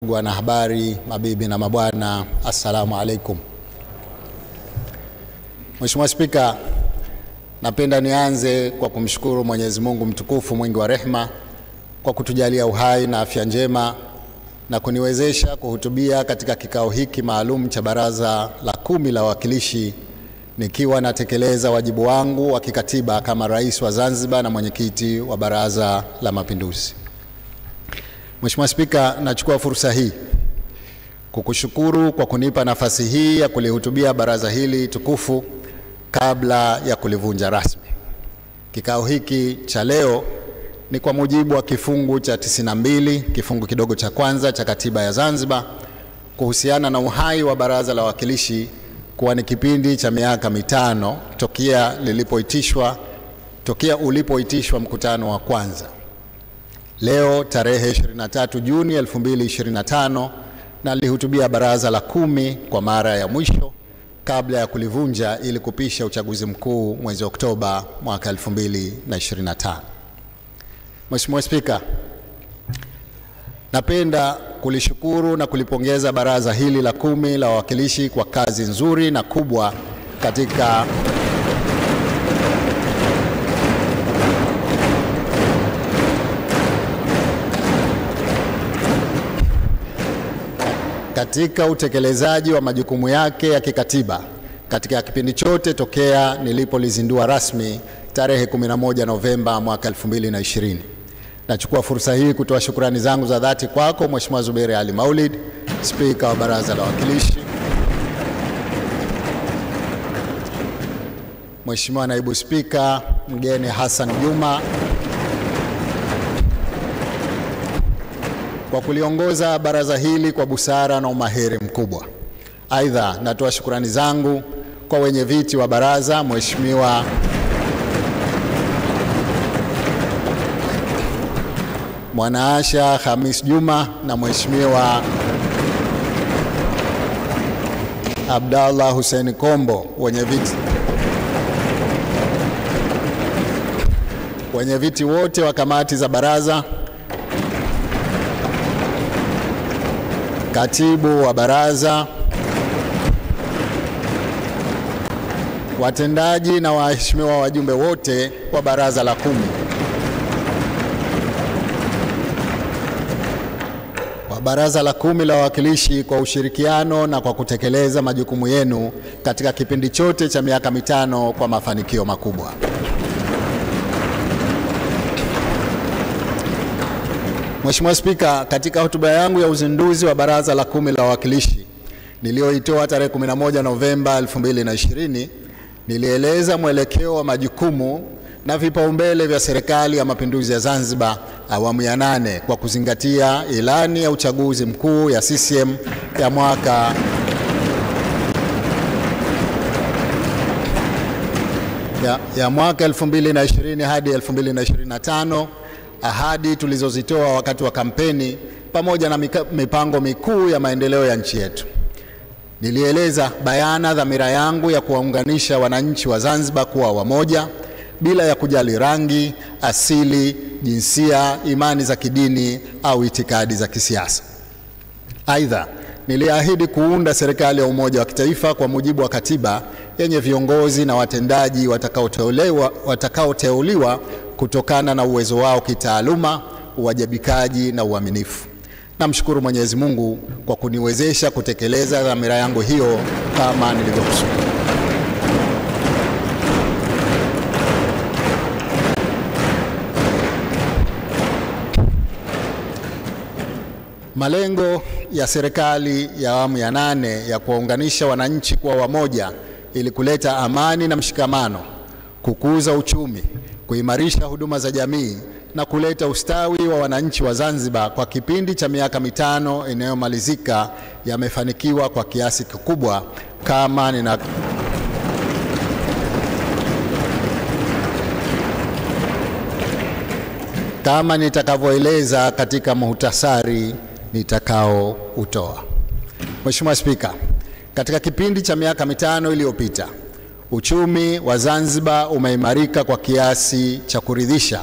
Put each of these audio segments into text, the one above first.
Wanahabari, mabibi na mabwana, assalamu alaikum. Mheshimiwa Spika, napenda nianze kwa kumshukuru Mwenyezi Mungu mtukufu mwingi wa rehema kwa kutujalia uhai na afya njema na kuniwezesha kuhutubia katika kikao hiki maalum cha Baraza la 10 la Wawakilishi nikiwa natekeleza wajibu wangu wa kikatiba kama Rais wa Zanzibar na mwenyekiti wa Baraza la Mapinduzi. Mheshimiwa Spika, nachukua fursa hii kukushukuru kwa kunipa nafasi hii ya kulihutubia baraza hili tukufu kabla ya kulivunja rasmi. Kikao hiki cha leo ni kwa mujibu wa kifungu cha 92 kifungu kidogo cha kwanza cha katiba ya Zanzibar kuhusiana na uhai wa Baraza la Wawakilishi kuwa ni kipindi cha miaka 5 tokea ulipoitishwa mkutano wa kwanza. Leo tarehe 23 Juni 2025 na lihutubia baraza la 10 kwa mara ya mwisho kabla ya kulivunja ili kupisha uchaguzi mkuu mwezi Oktoba mwaka 2025. Mheshimiwa Spika, napenda kulishukuru na kulipongeza baraza hili la 10 la wawakilishi kwa kazi nzuri na kubwa katika utekelezaji wa majukumu yake ya kikatiba katika kipindi chote tokea nilipolizindua rasmi tarehe 11 Novemba mwaka 2020. Nachukua fursa hii kutoa shukrani zangu za dhati kwako Mheshimiwa Zuberi Ali Maulid, Spika wa Baraza la Wawakilishi, Mheshimiwa Naibu Spika Mgeni Hassan Juma kwa kuliongoza baraza hili kwa busara na umahiri mkubwa. Aidha, natoa shukrani zangu kwa wenye viti wa baraza, Mheshimiwa Mwanaasha Khamis Juma na Mheshimiwa Abdallah Hussein Kombo, wenye viti wote wa kamati za baraza, katibu wa baraza, watendaji na waheshimiwa wajumbe wote wa baraza la 10. Wa baraza la 10 la wawakilishi kwa ushirikiano na kwa kutekeleza majukumu yenu katika kipindi chote cha miaka 5 kwa mafanikio makubwa. Mheshimiwa Spika, katika hotuba yangu ya uzinduzi wa Baraza la 10 la Wawakilishi niliyoitoa tarehe 11 Novemba 2020, nilieleza mwelekeo wa majukumu na vipaumbele vya Serikali ya Mapinduzi ya Zanzibar awamu ya 8 kwa kuzingatia ilani ya uchaguzi mkuu ya CCM ya mwaka 2020 hadi 2025, ahadi tulizozitoa wakati wa kampeni pamoja na mipango mikuu ya maendeleo ya nchi yetu. Nilieleza bayana dhamira yangu ya kuwaunganisha wananchi wa Zanzibar kuwa wamoja bila ya kujali rangi, asili, jinsia, imani za kidini au itikadi za kisiasa. Aidha, niliahidi kuunda serikali ya umoja wa kitaifa kwa mujibu wa katiba yenye viongozi na watendaji watakaoteuliwa kutokana na uwezo wao kitaaluma, uwajibikaji na uaminifu. Namshukuru Mwenyezi Mungu kwa kuniwezesha kutekeleza dhamira yangu hiyo kama nilivyokusudia. Malengo ya serikali ya awamu ya 8 ya kuwaunganisha wananchi kuwa wamoja ili kuleta amani na mshikamano, kukuza uchumi, kuimarisha huduma za jamii na kuleta ustawi wa wananchi wa Zanzibar kwa kipindi cha miaka 5 inayomalizika yamefanikiwa kwa kiasi kikubwa kama nitakavyoeleza katika muhtasari nitakaoutoa. Mheshimiwa Spika, katika kipindi cha miaka 5 iliyopita, uchumi wa Zanzibar umeimarika kwa kiasi cha kuridhisha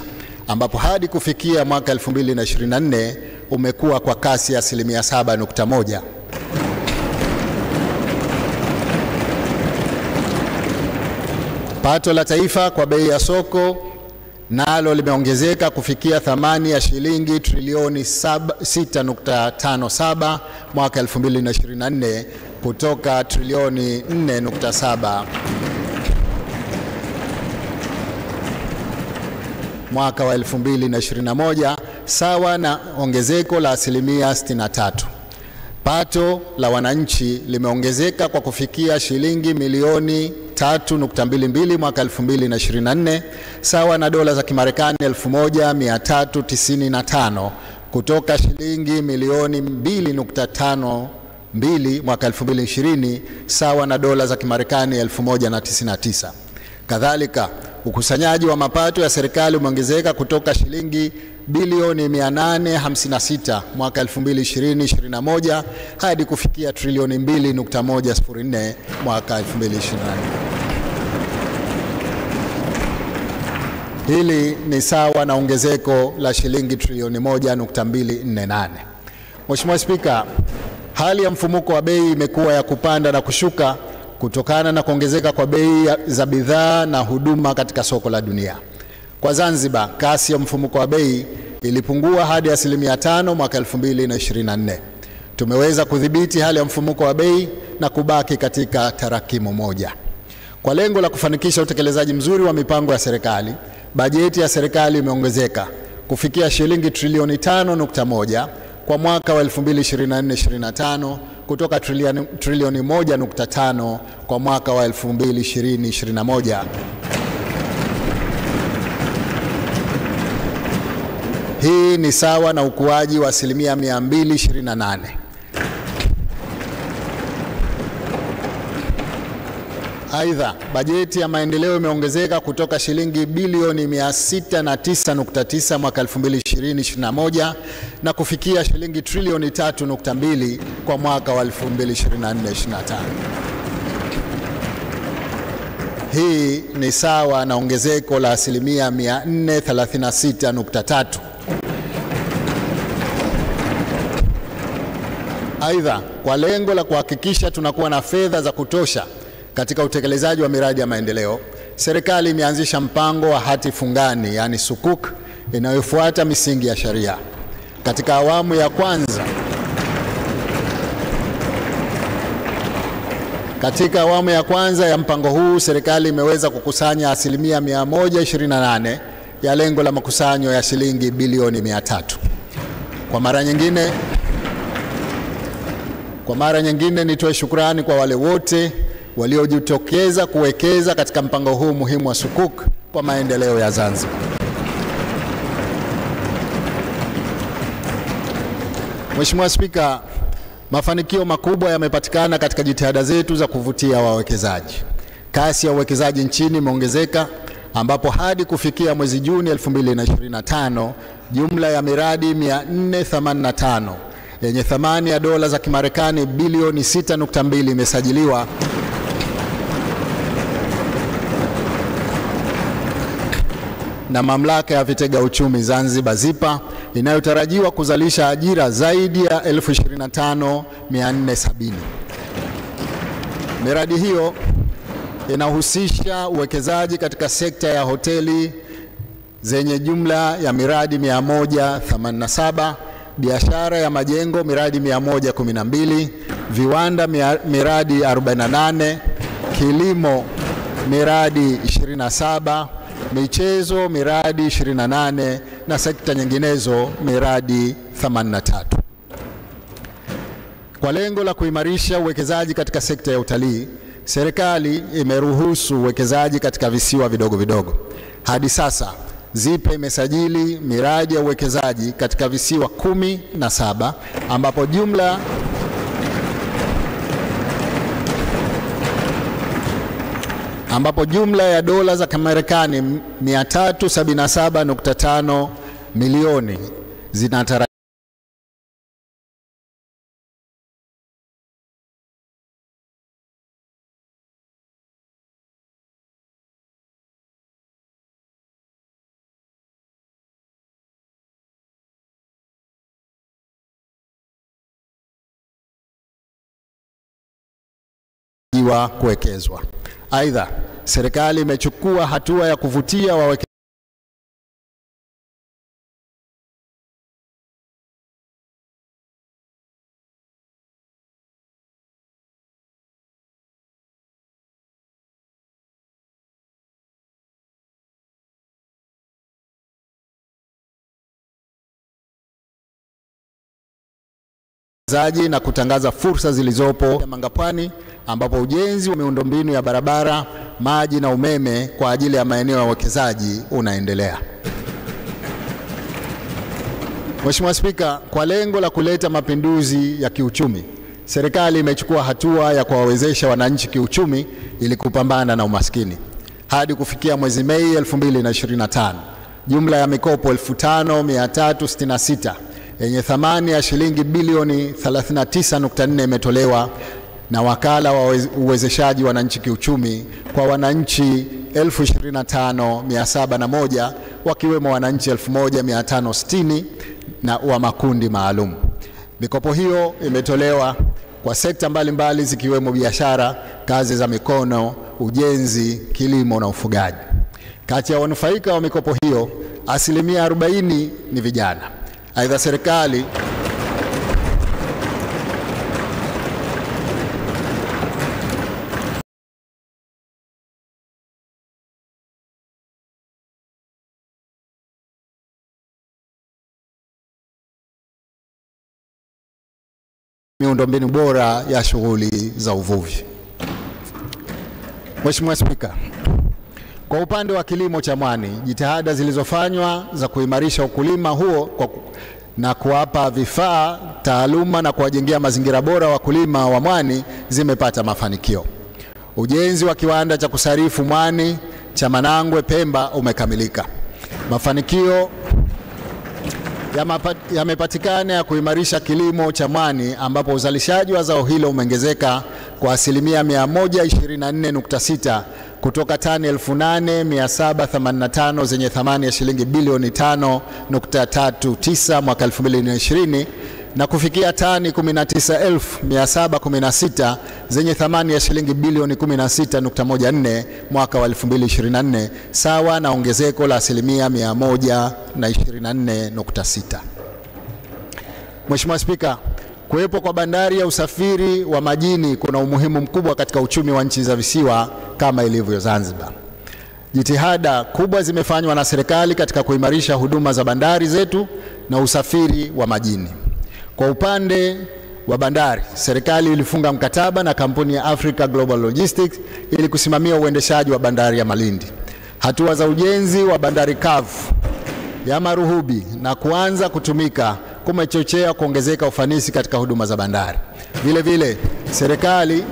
ambapo hadi kufikia mwaka 2024 umekuwa kwa kasi ya 7.1%. Pato la taifa kwa bei ya soko nalo limeongezeka kufikia thamani ya shilingi trilioni 6.57 mwaka 2024 kutoka trilioni 4.7 mwaka wa 2021, sawa na ongezeko la asilimia 63. Pato la wananchi limeongezeka kwa kufikia shilingi milioni 3.22 mwaka 2024, sawa na dola za Kimarekani 1395 kutoka shilingi milioni 2.52 mwaka 2020, sawa na dola za Kimarekani 1099. Kadhalika, ukusanyaji wa mapato ya serikali umeongezeka kutoka shilingi bilioni 856 mwaka 2020-21 hadi kufikia trilioni 2.104 mwaka 2024. Hili ni sawa na ongezeko la shilingi trilioni 1.248. Mheshimiwa Spika, hali ya mfumuko wa bei imekuwa ya kupanda na kushuka kutokana na kuongezeka kwa bei za bidhaa na huduma katika soko la dunia. Kwa Zanzibar, kasi ya mfumuko wa bei ilipungua hadi 5% mwaka 2024. Tumeweza kudhibiti hali ya mfumuko wa bei na kubaki katika tarakimu moja. Kwa lengo la kufanikisha utekelezaji mzuri wa mipango ya serikali, bajeti ya serikali imeongezeka kufikia shilingi trilioni 5.1 kwa mwaka wa 2024-25 kutoka trilioni 1.5 kwa mwaka wa 2020-21. Hii ni sawa na ukuaji wa asilimia 228. Aidha, bajeti ya maendeleo imeongezeka kutoka shilingi bilioni 609.9 mwaka 2020-21 na kufikia shilingi trilioni 3.2 kwa mwaka wa 2024-25. Hii ni sawa na ongezeko la asilimia 436.3. Aidha, kwa lengo la kuhakikisha tunakuwa na fedha za kutosha katika utekelezaji wa miradi ya maendeleo, serikali imeanzisha mpango wa hati fungani, yani sukuk, inayofuata misingi ya sharia. Katika awamu ya kwanza ya mpango huu, serikali imeweza kukusanya asilimia 128 ya lengo la makusanyo ya shilingi bilioni 300. Kwa mara nyingine nitoe shukrani kwa wale wote waliojitokeza kuwekeza katika mpango huu muhimu wa sukuk kwa maendeleo ya Zanzibar. Mheshimiwa Spika, mafanikio makubwa yamepatikana katika jitihada zetu za kuvutia wawekezaji. Kasi ya uwekezaji nchini imeongezeka ambapo hadi kufikia mwezi Juni 2025, jumla ya miradi 485 yenye thamani ya dola za Kimarekani bilioni 6.2 imesajiliwa na Mamlaka ya Vitega Uchumi Zanzibar ZIPA, inayotarajiwa kuzalisha ajira zaidi ya 25,470. Miradi hiyo inahusisha uwekezaji katika sekta ya hoteli zenye jumla ya miradi 187, biashara ya majengo miradi 112, viwanda miradi 48, kilimo miradi 27, michezo miradi 28 na sekta nyinginezo miradi 83. Kwa lengo la kuimarisha uwekezaji katika sekta ya utalii, serikali imeruhusu uwekezaji katika visiwa vidogo vidogo. Hadi sasa, ZIPA imesajili miradi ya uwekezaji katika visiwa 17 ambapo jumla ya dola za Kimarekani 377.5 milioni zinatarajiwa zinazotarajiwa kuwekezwa. Aidha, serikali imechukua hatua ya kuvutia wawekezaji na kutangaza fursa zilizopo Mangapwani, ambapo ujenzi wa miundombinu ya barabara, maji na umeme kwa ajili ya maeneo ya uwekezaji unaendelea. Mheshimiwa Spika, kwa lengo la kuleta mapinduzi ya kiuchumi, serikali imechukua hatua ya kuwawezesha wananchi kiuchumi ili kupambana na umaskini. Hadi kufikia mwezi Mei 2025, jumla ya mikopo 5366 yenye thamani ya shilingi bilioni 39.4 imetolewa na wakala wa uwezeshaji wananchi kiuchumi kwa wananchi 25,701 wakiwemo wananchi 1560 na wa makundi maalum. Mikopo hiyo imetolewa kwa sekta mbalimbali zikiwemo biashara, kazi za mikono, ujenzi, kilimo na ufugaji. Kati ya wanufaika wa mikopo hiyo, 40% ni vijana. Aidha, serikali miundombinu bora ya shughuli za uvuvi. Mheshimiwa Spika, kwa upande wa kilimo cha mwani, jitihada zilizofanywa za kuimarisha ukulima huo na kuwapa vifaa, taaluma na kuwajengea mazingira bora wakulima wa mwani zimepata mafanikio. Ujenzi wa kiwanda cha kusarifu mwani cha Manangwe Pemba umekamilika. Mafanikio yamepatikana ya kuimarisha kilimo cha mwani, ambapo uzalishaji wa zao hilo umeongezeka kwa asilimia 124.6 kutoka tani 8,785 zenye thamani ya shilingi bilioni 5.39 mwaka 2020 na kufikia tani 19,716 zenye thamani ya shilingi bilioni 16.14 mwaka wa 2024, sawa na ongezeko la asilimia 124.6. Mheshimiwa Spika, kuwepo kwa bandari ya usafiri wa majini kuna umuhimu mkubwa katika uchumi wa nchi za visiwa kama ilivyo Zanzibar. Jitihada kubwa zimefanywa na serikali katika kuimarisha huduma za bandari zetu na usafiri wa majini. Kwa upande wa bandari, serikali ilifunga mkataba na kampuni ya Africa Global Logistics ili kusimamia uendeshaji wa bandari ya Malindi. Hatua za ujenzi wa bandari kavu ya Maruhubi na kuanza kutumika kumechochea kuongezeka ufanisi katika huduma za bandari. Vile vile, serikali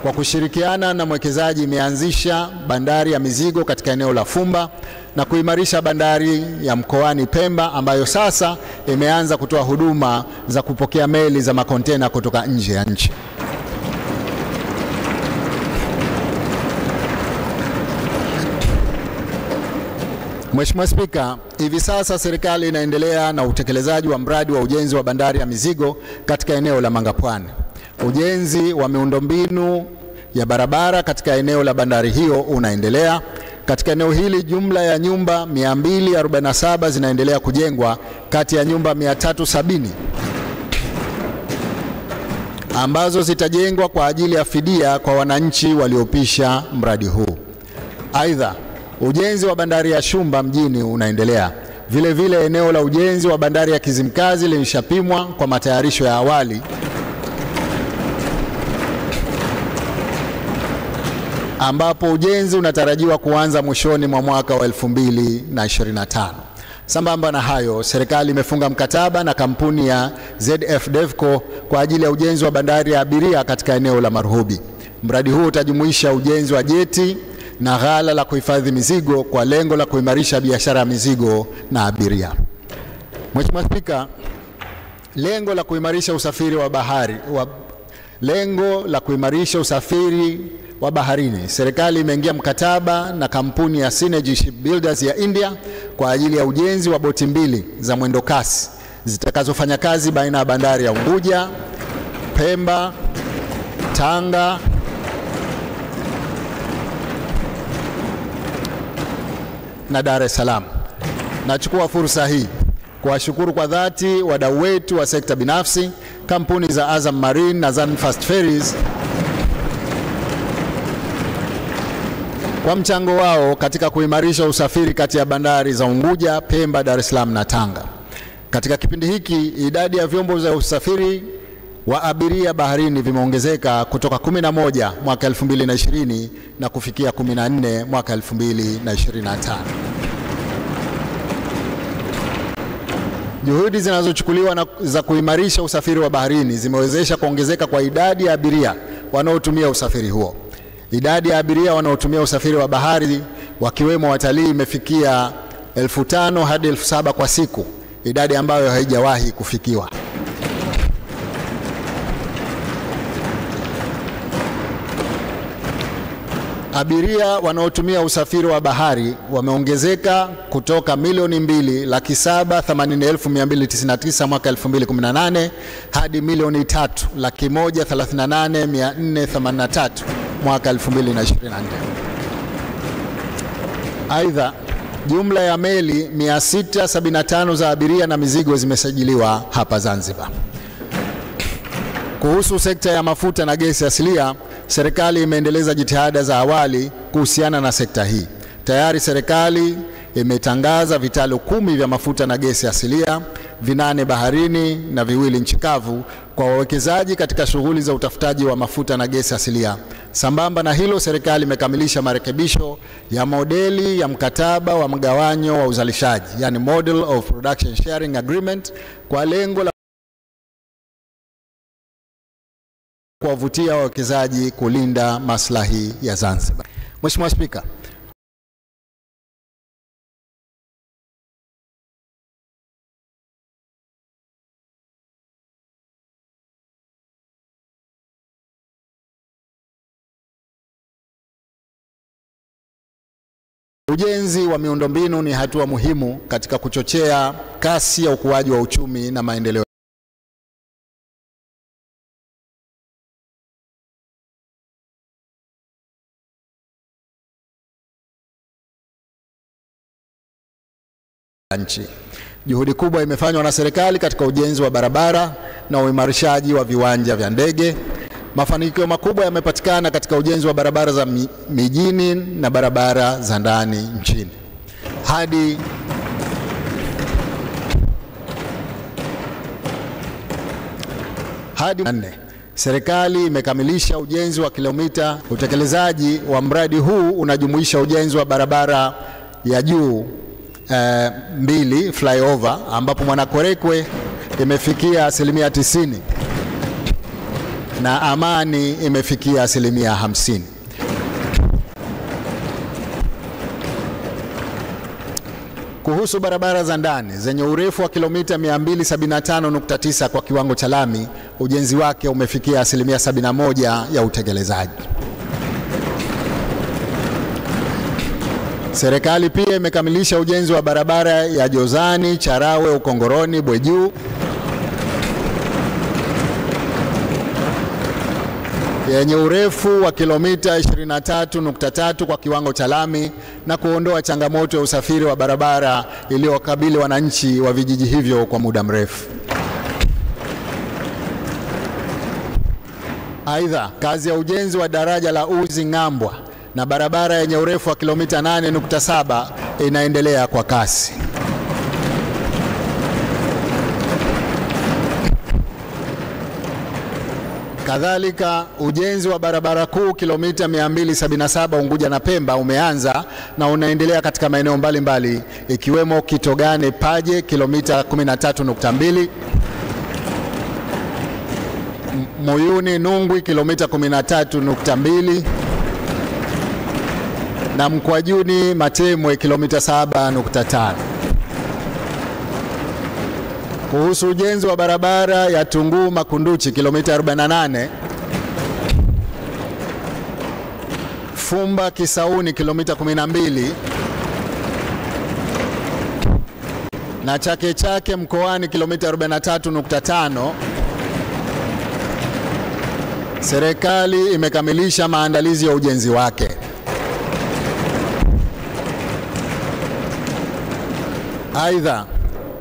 kwa kushirikiana na mwekezaji imeanzisha bandari ya mizigo katika eneo la Fumba na kuimarisha bandari ya mkoani Pemba, ambayo sasa imeanza kutoa huduma za kupokea meli za makontena kutoka nje ya nchi. Mheshimiwa Spika, hivi sasa serikali inaendelea na utekelezaji wa mradi wa ujenzi wa bandari ya mizigo katika eneo la Mangapwani. Ujenzi wa miundombinu ya barabara katika eneo la bandari hiyo unaendelea. Katika eneo hili jumla ya nyumba 247 zinaendelea kujengwa kati ya nyumba 370 ambazo zitajengwa kwa ajili ya fidia kwa wananchi waliopisha mradi huu. Aidha, ujenzi wa bandari ya Shumba mjini unaendelea. Vile vile eneo la ujenzi wa bandari ya Kizimkazi limeshapimwa kwa matayarisho ya awali, ambapo ujenzi unatarajiwa kuanza mwishoni mwa mwaka wa 2025. Sambamba na hayo, serikali imefunga mkataba na kampuni ya ZF Devco kwa ajili ya ujenzi wa bandari ya abiria katika eneo la Maruhubi. Mradi huu utajumuisha ujenzi wa jeti na ghala la kuhifadhi mizigo kwa lengo la kuimarisha biashara ya mizigo na abiria. Mheshimiwa Spika, lengo la kuimarisha usafiri wa baharini, serikali imeingia mkataba na kampuni ya Synergy Shipbuilders ya India kwa ajili ya ujenzi wa boti 2 za mwendo kasi zitakazofanya kazi baina ya bandari ya Unguja, Pemba, Tanga na Dar es Salaam. Nachukua fursa hii kuwashukuru kwa dhati wadau wetu wa sekta binafsi, kampuni za Azam Marine na Zanfast Ferries kwa mchango wao katika kuimarisha usafiri kati ya bandari za Unguja, Pemba, Dar es Salaam na Tanga. Katika kipindi hiki, idadi ya vyombo vya usafiri wa abiria baharini vimeongezeka kutoka 11 mwaka 2020 na kufikia 14 mwaka 2025. Juhudi zinazochukuliwa za kuimarisha usafiri wa baharini zimewezesha kuongezeka kwa idadi ya abiria wanaotumia usafiri huo. Idadi ya abiria wanaotumia usafiri wa bahari wakiwemo watalii imefikia 5,000 hadi 7,000 kwa siku, idadi ambayo haijawahi kufikiwa. Abiria wanaotumia usafiri wa bahari wameongezeka kutoka 2,207,299 mwaka 2018 hadi 3,138,483 mwaka 2024. Aidha, jumla ya meli 675 za abiria na mizigo zimesajiliwa hapa Zanzibar. Kuhusu sekta ya mafuta na gesi asilia, serikali imeendeleza jitihada za awali kuhusiana na sekta hii. Tayari serikali imetangaza vitalu 10 vya mafuta na gesi asilia, 8 baharini na 2 nchi kavu kwa wawekezaji katika shughuli za utafutaji wa mafuta na gesi asilia. Sambamba na hilo, serikali imekamilisha marekebisho ya modeli ya mkataba wa mgawanyo wa uzalishaji, yani Model of Production Sharing Agreement, kwa lengo la kuwavutia wawekezaji kulinda maslahi ya Zanzibar. Mheshimiwa Spika, ujenzi wa miundombinu ni hatua muhimu katika kuchochea kasi ya ukuaji wa uchumi na maendeleo. Juhudi kubwa imefanywa na serikali katika ujenzi wa barabara na uimarishaji wa viwanja vya ndege. Mafanikio makubwa yamepatikana katika ujenzi wa barabara za mijini na barabara za ndani nchini. Hadi serikali imekamilisha ujenzi wa kilomita. Utekelezaji wa mradi huu unajumuisha ujenzi wa barabara ya juu 2 flyover ambapo Mwanakwerekwe imefikia 90% na Amani imefikia 50%. Kuhusu barabara za ndani zenye urefu wa kilomita 275.9 kwa kiwango cha lami, ujenzi wake umefikia 71% ya utekelezaji. Serikali pia imekamilisha ujenzi wa barabara ya Jozani, Charawe, Ukongoroni, Bweju yenye urefu wa kilomita 23.3 kwa kiwango cha lami na kuondoa changamoto ya usafiri wa barabara iliyowakabili wananchi wa vijiji hivyo kwa muda mrefu. Aidha, kazi ya ujenzi wa daraja la Uzi Ng'ambwa na barabara yenye urefu wa kilomita 8.7 inaendelea kwa kasi. Kadhalika, ujenzi wa barabara kuu kilomita 277 Unguja na Pemba umeanza na unaendelea katika maeneo mbalimbali ikiwemo Kitogane Paje kilomita 13.2, Muyuni Nungwi kilomita 13.2 na Mkwajuni Matemwe kilomita 7.5. Kuhusu ujenzi wa barabara ya Tunguu Makunduchi kilomita 48, Fumba Kisauni kilomita 12 na Chake Chake Mkoani kilomita 43.5, serikali imekamilisha maandalizi ya ujenzi wake. Aidha,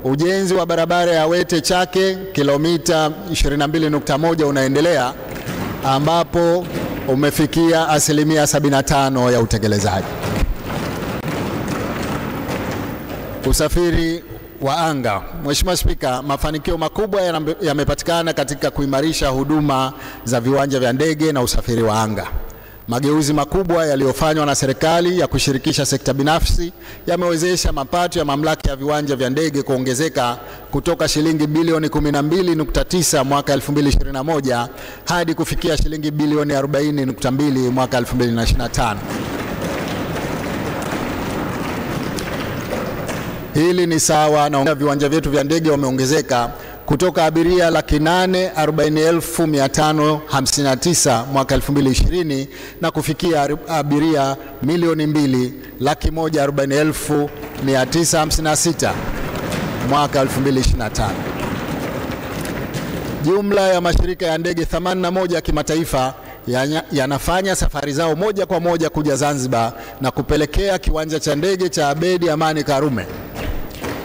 ujenzi wa barabara ya Wete Chake kilomita 22.1 unaendelea ambapo umefikia asilimia 75 ya utekelezaji. Usafiri wa anga. Mheshimiwa Spika, mafanikio makubwa yamepatikana katika kuimarisha huduma za viwanja vya ndege na usafiri wa anga. Mageuzi makubwa yaliyofanywa na serikali ya kushirikisha sekta binafsi yamewezesha mapato ya mamlaka ya viwanja vya ndege kuongezeka kutoka shilingi bilioni 12.9 mwaka 2021 hadi kufikia shilingi bilioni 40.2 mwaka 2025. Hili ni sawa na viwanja vyetu vya ndege wameongezeka kutoka abiria 840,559 mwaka 2020 na kufikia abiria 2,140,956 mwaka 2025. Jumla ya mashirika ya ndege 81 ya kimataifa yanafanya safari zao moja kwa moja kuja Zanzibar na kupelekea kiwanja cha ndege cha Abedi Amani Karume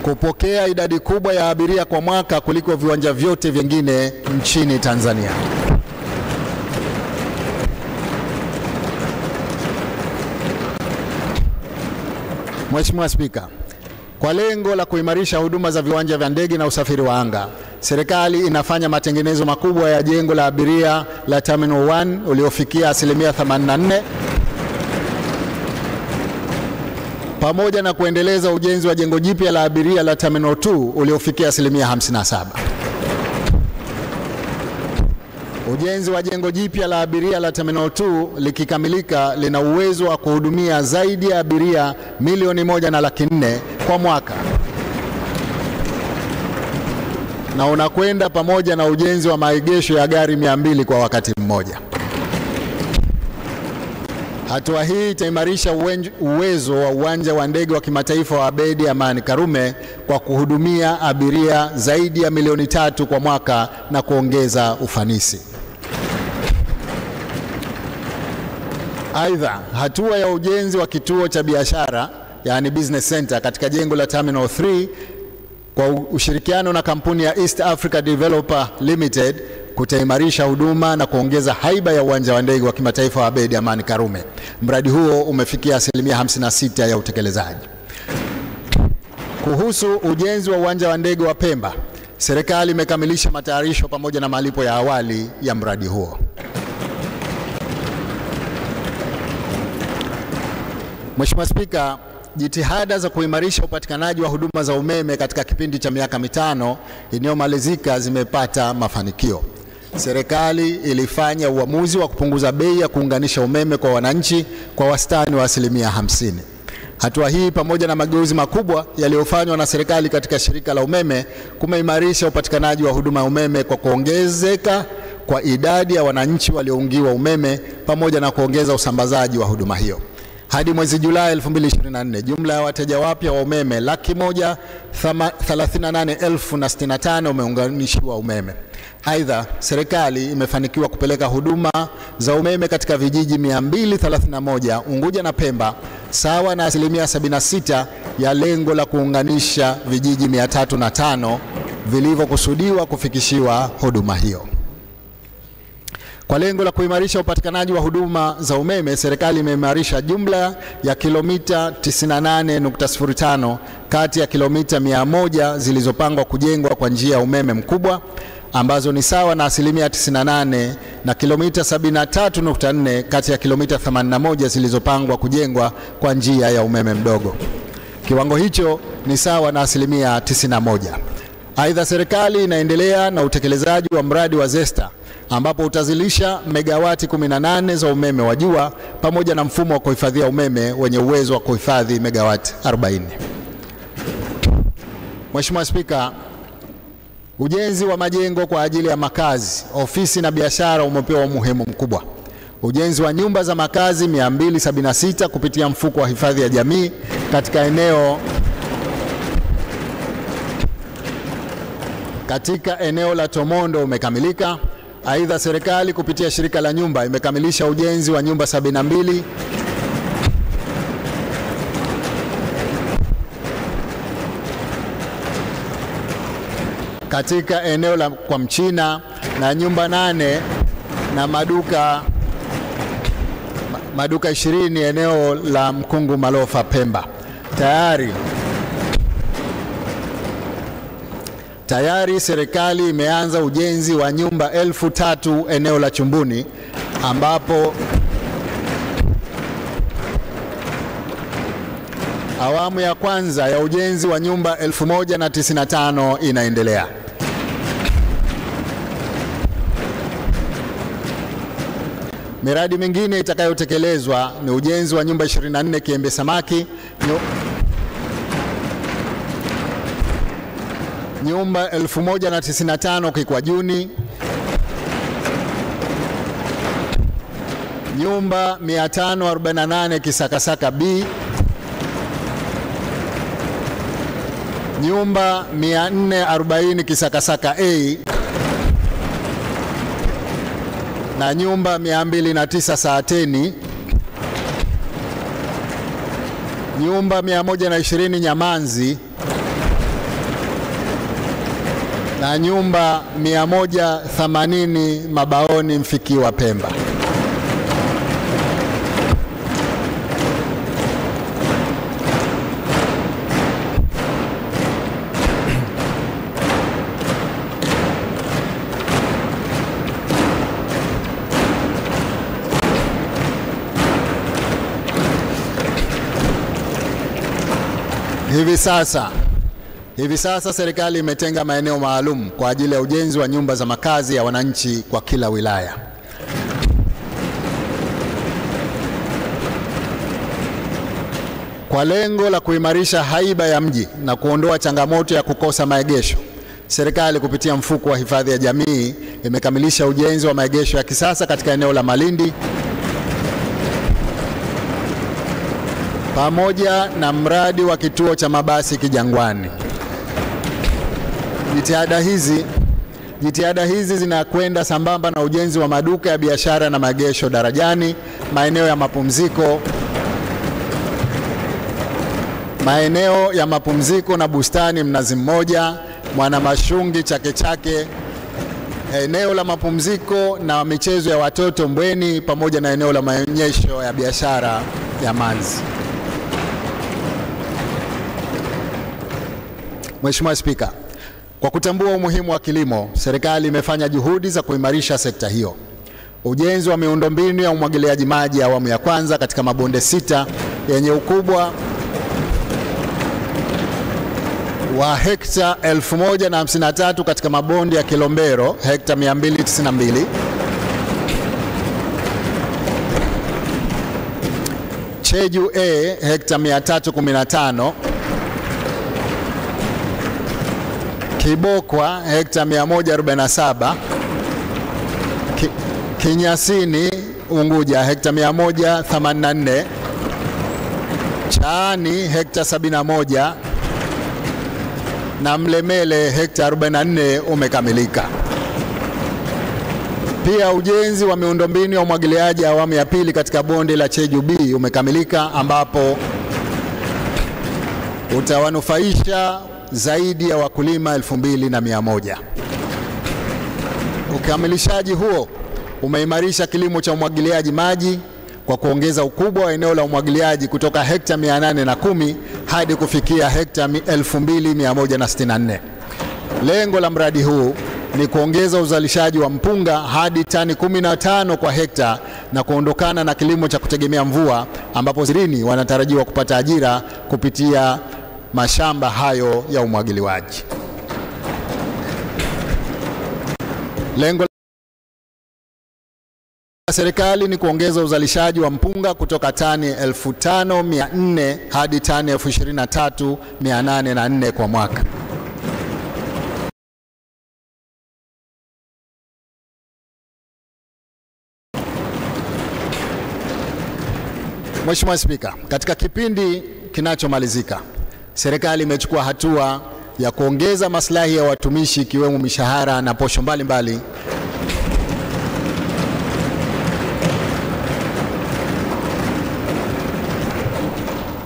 kupokea idadi kubwa ya abiria kwa mwaka kuliko viwanja vyote vingine nchini Tanzania. Mheshimiwa Spika, kwa lengo la kuimarisha huduma za viwanja vya ndege na usafiri wa anga, serikali inafanya matengenezo makubwa ya jengo la abiria la Terminal 1 uliofikia asilimia 84 pamoja na kuendeleza ujenzi wa jengo jipya la abiria la Terminal 2 uliofikia asilimia 57. Ujenzi wa jengo jipya la abiria la Terminal 2 likikamilika lina uwezo wa kuhudumia zaidi ya abiria 1,400,000 kwa mwaka na unakwenda pamoja na ujenzi wa maegesho ya gari 200 kwa wakati mmoja. Hatua hii itaimarisha uwezo wa uwanja wa ndege wa kimataifa wa Abedi Amani Karume kwa kuhudumia abiria zaidi ya 3,000,000 kwa mwaka na kuongeza ufanisi. Aidha, hatua ya ujenzi wa kituo cha biashara yani business center katika jengo la Terminal 3 kwa ushirikiano na kampuni ya East Africa Developer Limited kutaimarisha huduma na kuongeza haiba ya uwanja wa ndege wa kimataifa wa Abedi Amani Karume. Mradi huo umefikia asilimia 56 ya utekelezaji. Kuhusu ujenzi wa uwanja wa ndege wa Pemba, serikali imekamilisha matayarisho pamoja na malipo ya awali ya mradi huo. Mheshimiwa Spika, jitihada za kuimarisha upatikanaji wa huduma za umeme katika kipindi cha miaka 5 inayomalizika zimepata mafanikio. Serikali ilifanya uamuzi wa kupunguza bei ya kuunganisha umeme kwa wananchi kwa wastani wa asilimia 50. Hatua hii pamoja na mageuzi makubwa yaliyofanywa na serikali katika shirika la umeme kumeimarisha upatikanaji wa huduma ya umeme kwa kuongezeka kwa idadi ya wananchi walioungiwa umeme pamoja na kuongeza usambazaji wa huduma hiyo. Hadi mwezi Julai 2024, jumla ya wateja wapya wa umeme 138,065 wameunganishiwa umeme. Aidha, serikali imefanikiwa kupeleka huduma za umeme katika vijiji 231 Unguja na Pemba sawa na asilimia 76 ya lengo la kuunganisha vijiji 305 vilivyokusudiwa kufikishiwa huduma hiyo. Kwa lengo la kuimarisha upatikanaji wa huduma za umeme, serikali imeimarisha jumla ya kilomita 98.05 kati ya kilomita 100 zilizopangwa kujengwa kwa njia ya umeme mkubwa ambazo ni sawa na asilimia 98 na kilomita 73.4 kati ya kilomita 81 zilizopangwa kujengwa kwa njia ya umeme mdogo. Kiwango hicho ni sawa na asilimia 91. Aidha, serikali inaendelea na utekelezaji wa mradi wa ZESTA ambapo utazilisha megawati 18 za umeme wa jua pamoja na mfumo wa kuhifadhia umeme wenye uwezo wa kuhifadhi megawati 40. Mheshimiwa Spika, ujenzi wa majengo kwa ajili ya makazi, ofisi na biashara umepewa umuhimu mkubwa. Ujenzi wa nyumba za makazi 276 kupitia mfuko wa hifadhi ya jamii katika eneo la Tomondo umekamilika. Aidha, serikali kupitia shirika la nyumba imekamilisha ujenzi wa nyumba 72 . katika eneo la kwa Mchina na nyumba 8 na maduka 20 eneo la Mkungu Malofa Pemba. Tayari serikali imeanza ujenzi wa nyumba 1000 eneo la Chumbuni, ambapo awamu ya kwanza ya ujenzi wa nyumba 1095 inaendelea. Miradi mingine itakayotekelezwa ni ujenzi wa nyumba 24 Kiembe Samaki, nyumba 1095 Kikwajuni, nyumba 548 Kisakasaka B, nyumba 440 Kisakasaka A na nyumba 209 Saateni, nyumba 120 Nyamanzi na nyumba 180 Mabaoni Mfikiwa Pemba. Hivi sasa serikali imetenga maeneo maalum kwa ajili ya ujenzi wa nyumba za makazi ya wananchi kwa kila wilaya. Kwa lengo la kuimarisha haiba ya mji na kuondoa changamoto ya kukosa maegesho, serikali kupitia mfuko wa hifadhi ya jamii imekamilisha ujenzi wa maegesho ya kisasa katika eneo la Malindi pamoja na mradi wa kituo cha mabasi Kijangwani. Jitihada hizi zinakwenda sambamba na ujenzi wa maduka ya biashara na maegesho Darajani, maeneo ya mapumziko na bustani Mnazi Mmoja, Mwanamashungi, Chake Chake, eneo la mapumziko na michezo ya watoto Mbweni, pamoja na eneo la maonyesho ya biashara ya Manzi. Mheshimiwa Spika, kwa kutambua umuhimu wa kilimo, serikali imefanya juhudi za kuimarisha sekta hiyo. Ujenzi wa miundombinu ya umwagiliaji maji ya awamu ya kwanza katika mabonde 6 yenye ukubwa wa hekta 1053 katika mabonde ya Kilombero hekta 292, Cheju A hekta 315, Kibokwa hekta 147, Kinyasini Unguja hekta 184, Chaani hekta 71 na Mlemele hekta 44 umekamilika. Pia ujenzi wa miundombinu ya umwagiliaji awamu ya pili katika bonde la Cheju B umekamilika, ambapo utawanufaisha zaidi ya wakulima 2100. Ukamilishaji huo umeimarisha kilimo cha umwagiliaji maji kwa kuongeza ukubwa wa eneo la umwagiliaji kutoka hekta 810 hadi kufikia hekta 2164. Lengo la mradi huu ni kuongeza uzalishaji wa mpunga hadi tani 15 kwa hekta na kuondokana na kilimo cha kutegemea mvua, ambapo zirini wanatarajiwa kupata ajira kupitia mashamba hayo ya umwagiliwaji. Lengo la serikali ni kuongeza uzalishaji wa mpunga kutoka tani 5400 hadi tani 23804 kwa mwaka. Mheshimiwa Spika, katika kipindi kinachomalizika, serikali imechukua hatua ya kuongeza maslahi ya watumishi ikiwemo mishahara na posho mbalimbali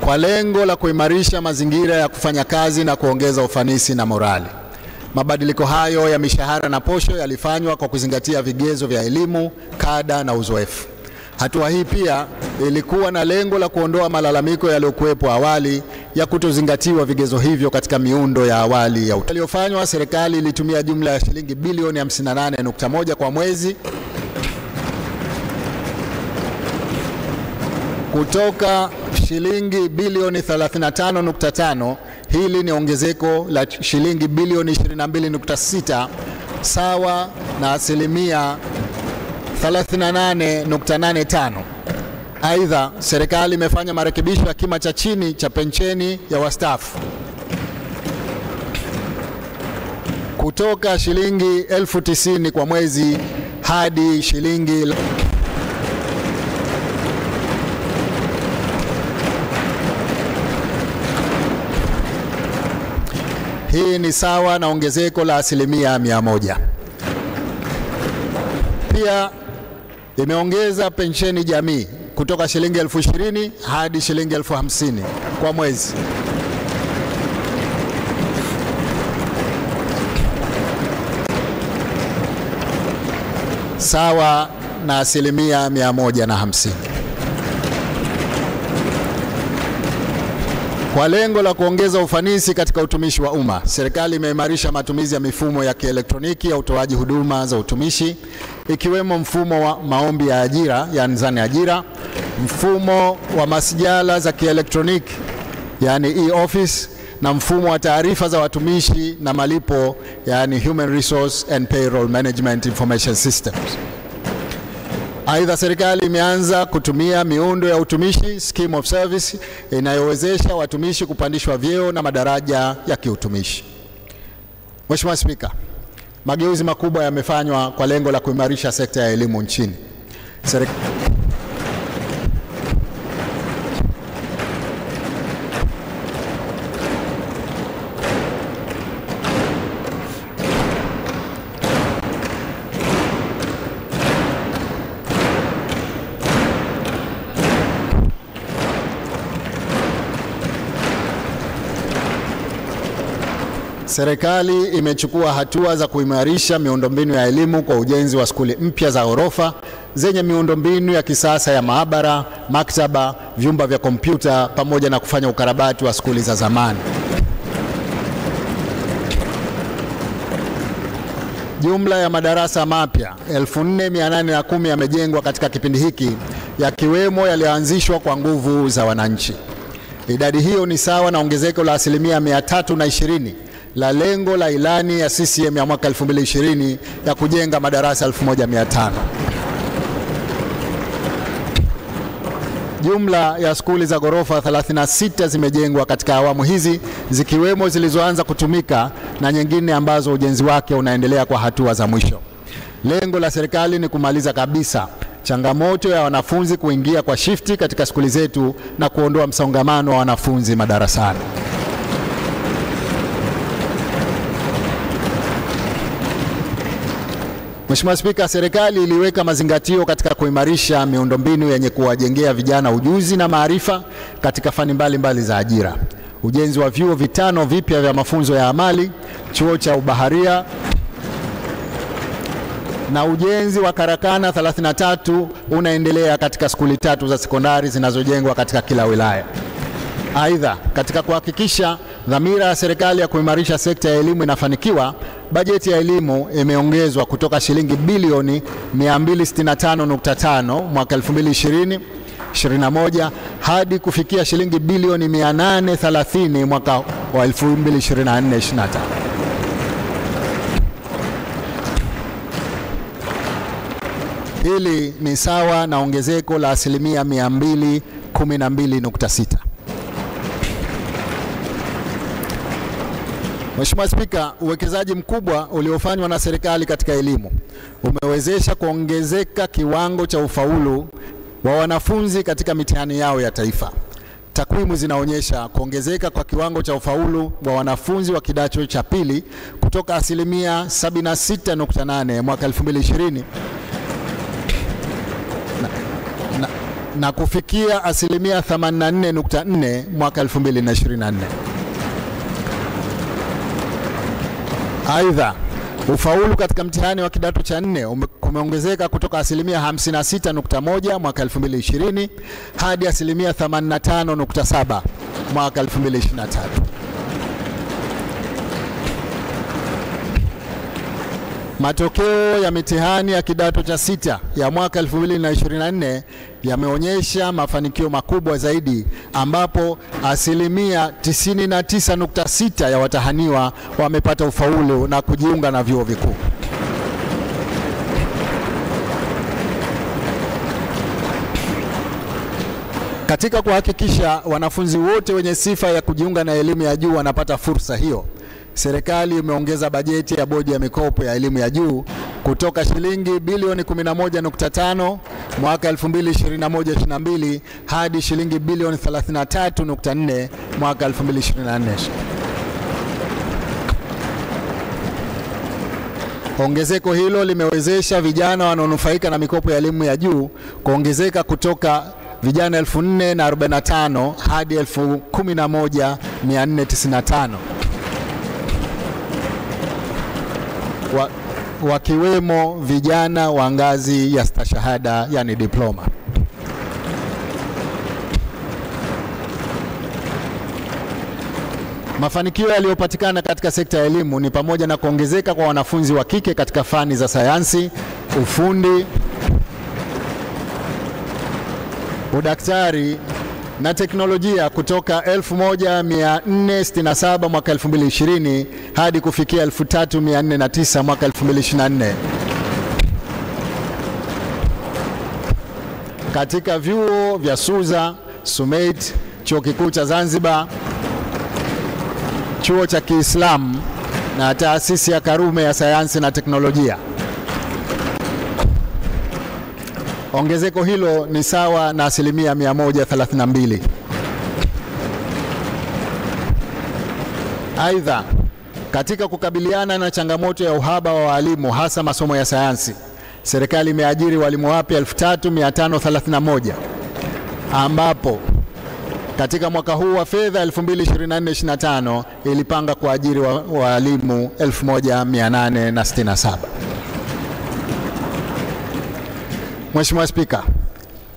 kwa lengo la kuimarisha mazingira ya kufanya kazi na kuongeza ufanisi na morali. Mabadiliko hayo ya mishahara na posho yalifanywa kwa kuzingatia vigezo vya elimu, kada na uzoefu. Hatua hii pia ilikuwa na lengo la kuondoa malalamiko yaliyokuwepo awali ya kutozingatiwa vigezo hivyo katika miundo ya awali ya yaliyofanywa. Serikali ilitumia jumla ya shilingi bilioni 58.1 kwa mwezi kutoka shilingi bilioni 35.5. Hili ni ongezeko la shilingi bilioni 22.6 sawa na asilimia 38.85. Aidha, serikali imefanya marekebisho ya kima cha chini cha pensheni ya wastaafu kutoka shilingi 1090 kwa mwezi hadi shilingi hii ni sawa na ongezeko la asilimia 100. Pia imeongeza pensheni jamii kutoka shilingi 20,000 hadi shilingi 50,000 kwa mwezi. Sawa na asilimia 150. Kwa lengo la kuongeza ufanisi katika utumishi wa umma, serikali imeimarisha matumizi ya mifumo ya kielektroniki ya utoaji huduma za utumishi, ikiwemo mfumo wa maombi ya ajira, yani zana ya ajira, mfumo wa masijala za kielektroniki, yani e-office, na mfumo wa taarifa za watumishi na malipo, yani Human Resource and Payroll Management Information Systems. Aidha, serikali imeanza kutumia miundo ya utumishi, scheme of service, inayowezesha watumishi kupandishwa vyeo na madaraja ya kiutumishi. Mheshimiwa Spika, mageuzi makubwa yamefanywa kwa lengo la kuimarisha sekta ya elimu nchini. Serikali imechukua hatua za kuimarisha miundombinu ya elimu kwa ujenzi wa skuli mpya za ghorofa zenye miundombinu ya kisasa ya maabara, maktaba, vyumba vya kompyuta pamoja na kufanya ukarabati wa skuli za zamani. Jumla ya madarasa mapya 4810 yamejengwa katika kipindi hiki, yakiwemo yaliyoanzishwa kwa nguvu za wananchi. Idadi hiyo ni sawa na ongezeko la asilimia 320 la lengo la ilani ya CCM ya mwaka 2020 ya kujenga madarasa 1500. Jumla ya skuli za ghorofa 36 zimejengwa katika awamu hizi, zikiwemo zilizoanza kutumika na nyingine ambazo ujenzi wake unaendelea kwa hatua za mwisho. Lengo la serikali ni kumaliza kabisa changamoto ya wanafunzi kuingia kwa shifti katika skuli zetu na kuondoa msongamano wa wanafunzi madarasani. Mheshimiwa Spika, serikali iliweka mazingatio katika kuimarisha miundombinu yenye kuwajengea vijana ujuzi na maarifa katika fani mbalimbali za ajira. Ujenzi wa vyuo 5 vipya vya mafunzo ya amali, chuo cha ubaharia na ujenzi wa karakana 33 unaendelea katika skuli 3 za sekondari zinazojengwa katika kila wilaya. Aidha, katika kuhakikisha dhamira ya serikali ya kuimarisha sekta ya elimu inafanikiwa, bajeti ya elimu imeongezwa kutoka shilingi bilioni 265.5 mwaka 2020-21 hadi kufikia shilingi bilioni 830 mwaka wa 2024-25. Hili ni sawa na ongezeko la asilimia 212.6. Mheshimiwa Spika, uwekezaji mkubwa uliofanywa na serikali katika elimu umewezesha kuongezeka kiwango cha ufaulu wa wanafunzi katika mitihani yao ya taifa. Takwimu zinaonyesha kuongezeka kwa kiwango cha ufaulu wa wanafunzi wa kidato cha pili kutoka asilimia 76.8 mwaka 2020 na kufikia asilimia 84.4 mwaka 2024. Aidha, ufaulu katika mtihani wa kidato cha 4 kumeongezeka kutoka asilimia 56.1 mwaka 2020 hadi asilimia 85.7 mwaka 2023. Matokeo ya mitihani ya kidato cha 6 ya mwaka 2024 yameonyesha mafanikio makubwa zaidi, ambapo asilimia 99.6 ya watahiniwa wamepata ufaulu na kujiunga na vyuo vikuu. Katika kuhakikisha wanafunzi wote wenye sifa ya kujiunga na elimu ya juu wanapata fursa hiyo, serikali imeongeza bajeti ya bodi ya mikopo ya elimu ya juu kutoka shilingi bilioni 11.5 mwaka 2021-22 hadi shilingi bilioni 33.4 mwaka 2024. Ongezeko hilo limewezesha vijana wanaonufaika na mikopo ya elimu ya juu kuongezeka kutoka vijana 4,045 hadi 11,495. Wakiwemo vijana wa ngazi ya stashahada, yani diploma. Mafanikio yaliyopatikana katika sekta ya elimu ni pamoja na kuongezeka kwa wanafunzi wa kike katika fani za sayansi, ufundi, udaktari na teknolojia kutoka 1467 mwaka 2020 hadi kufikia 3409 mwaka 2024. Katika vyuo vya Suza, Sumait, Chuo Kikuu cha Zanzibar, Chuo cha Kiislamu na Taasisi ya Karume ya Sayansi na Teknolojia. Ongezeko hilo ni sawa na asilimia 132. Aidha, katika kukabiliana na changamoto ya uhaba wa walimu hasa masomo ya sayansi, serikali imeajiri walimu wapya 3531, ambapo katika mwaka huu wa fedha 2024-25 ilipanga kuajiri walimu 1867. Mheshimiwa Spika,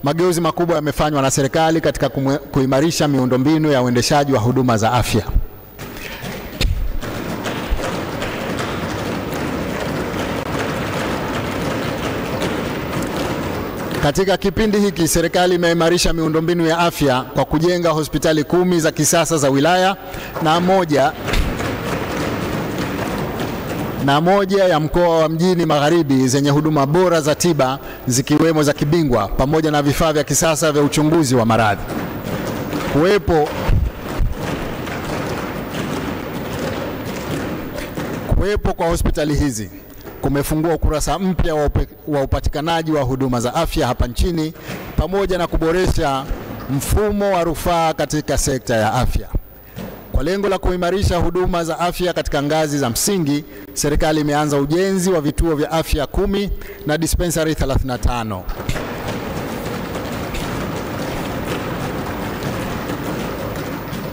mageuzi makubwa yamefanywa na serikali katika kuimarisha miundombinu ya uendeshaji wa huduma za afya. Katika kipindi hiki, serikali imeimarisha miundombinu ya afya kwa kujenga hospitali 10 za kisasa za wilaya na moja ya mkoa wa Mjini Magharibi zenye huduma bora za tiba zikiwemo za kibingwa pamoja na vifaa vya kisasa vya uchunguzi wa maradhi. Kuwepo kwa hospitali hizi kumefungua ukurasa mpya wa upatikanaji wa huduma za afya hapa nchini pamoja na kuboresha mfumo wa rufaa katika sekta ya afya. Kwa lengo la kuimarisha huduma za afya katika ngazi za msingi, serikali imeanza ujenzi wa vituo vya afya 10 na dispensary 35.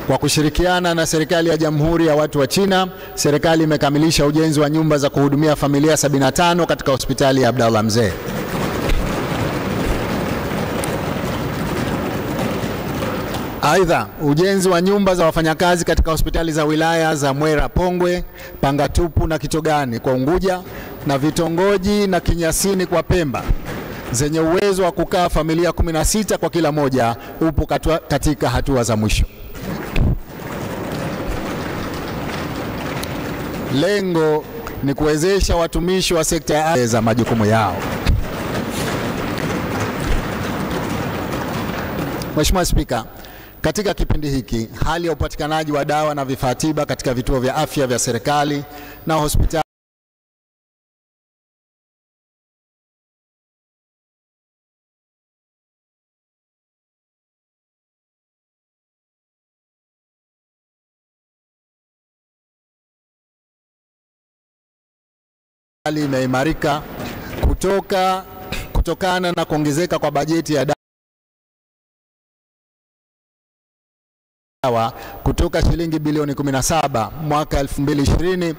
Kwa kushirikiana na serikali ya Jamhuri ya Watu wa China, serikali imekamilisha ujenzi wa nyumba za kuhudumia familia 75 katika hospitali ya Abdallah Mzee. Aidha, ujenzi wa nyumba za wafanyakazi katika hospitali za wilaya za Mwera Pongwe, Pangatupu na Kitogani kwa Unguja na Vitongoji na Kinyasini kwa Pemba zenye uwezo wa kukaa familia 16 kwa kila moja upo katika hatua za mwisho. Lengo ni kuwezesha watumishi wa sekta ya afya za majukumu yao. Mheshimiwa Spika, katika kipindi hiki, hali ya upatikanaji wa dawa na vifaa tiba katika vituo vya afya vya serikali na hospitali imeimarika kutokana na kuongezeka kwa bajeti ya kutoka shilingi bilioni 17 mwaka 2020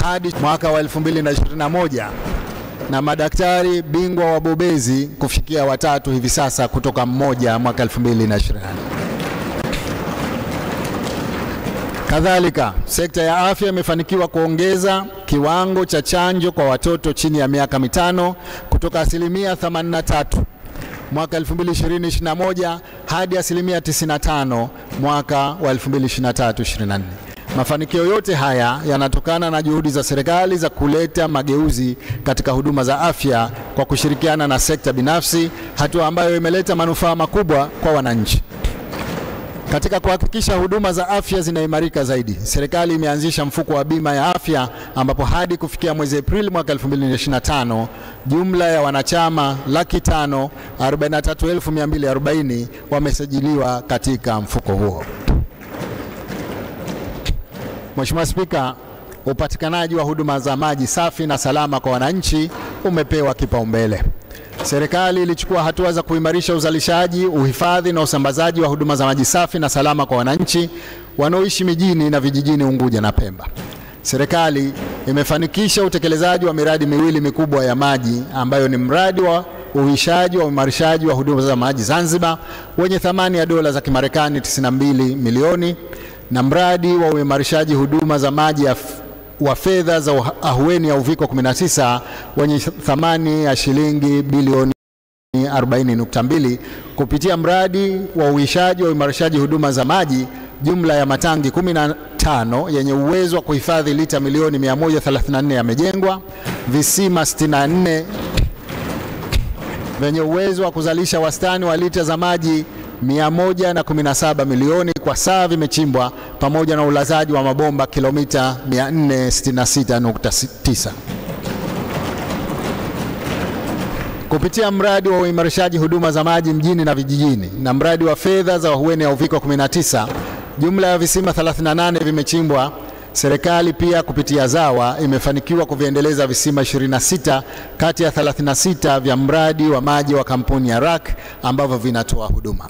hadi mwaka wa 2021 na madaktari bingwa wabobezi kufikia watatu hivi sasa kutoka mmoja mwaka 2020. Kadhalika, sekta ya afya imefanikiwa kuongeza kiwango cha chanjo kwa watoto chini ya miaka 5 kutoka asilimia 83 mwaka 2020-2021 hadi asilimia 95 mwaka wa 2023-2024. Mafanikio yote haya yanatokana na juhudi za serikali za kuleta mageuzi katika huduma za afya kwa kushirikiana na sekta binafsi, hatua ambayo imeleta manufaa makubwa kwa wananchi. Katika kuhakikisha huduma za afya zinaimarika zaidi, serikali imeanzisha mfuko wa bima ya afya ambapo hadi kufikia mwezi Aprili mwaka 2025, jumla ya wanachama 543,240 wamesajiliwa katika mfuko huo. Mheshimiwa Spika, upatikanaji wa huduma za maji safi na salama kwa wananchi umepewa kipaumbele. Serikali ilichukua hatua za kuimarisha uzalishaji, uhifadhi na usambazaji wa huduma za maji safi na salama kwa wananchi wanaoishi mijini na vijijini Unguja na Pemba. Serikali imefanikisha utekelezaji wa miradi miwili mikubwa ya maji ambayo ni mradi wa uhuishaji wa uimarishaji wa huduma za maji Zanzibar wenye thamani ya dola za Kimarekani 92 milioni na mradi wa uimarishaji huduma za maji wa fedha za ahueni ya uviko 19 wenye thamani ya shilingi bilioni 40.2 kupitia mradi wa uhuishaji wa uimarishaji huduma za maji. Jumla ya matangi 15 yenye uwezo wa kuhifadhi lita milioni 134 yamejengwa, visima 64 vyenye uwezo wa kuzalisha wastani wa lita za maji 117 milioni kwa saa vimechimbwa, pamoja na ulazaji wa mabomba kilomita 466.9. Kupitia mradi wa uimarishaji huduma za maji mjini na vijijini na mradi wa fedha za ahueni ya uviko 19, jumla ya visima 38 vimechimbwa. Serikali pia kupitia ZAWA imefanikiwa kuviendeleza visima 26 kati ya 36 vya mradi wa maji wa kampuni ya RAK ambavyo vinatoa huduma.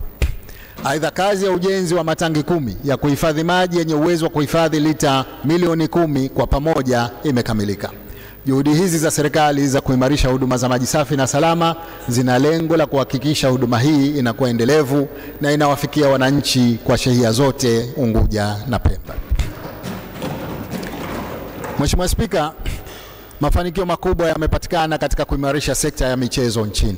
Aidha, kazi ya ujenzi wa matangi 10 ya kuhifadhi maji yenye uwezo wa kuhifadhi lita milioni 10 kwa pamoja imekamilika. Juhudi hizi za serikali za kuimarisha huduma za maji safi na salama zina lengo la kuhakikisha huduma hii inakuwa endelevu na inawafikia wananchi kwa shehia zote Unguja na Pemba. Mheshimiwa Spika, mafanikio makubwa yamepatikana katika kuimarisha sekta ya michezo nchini.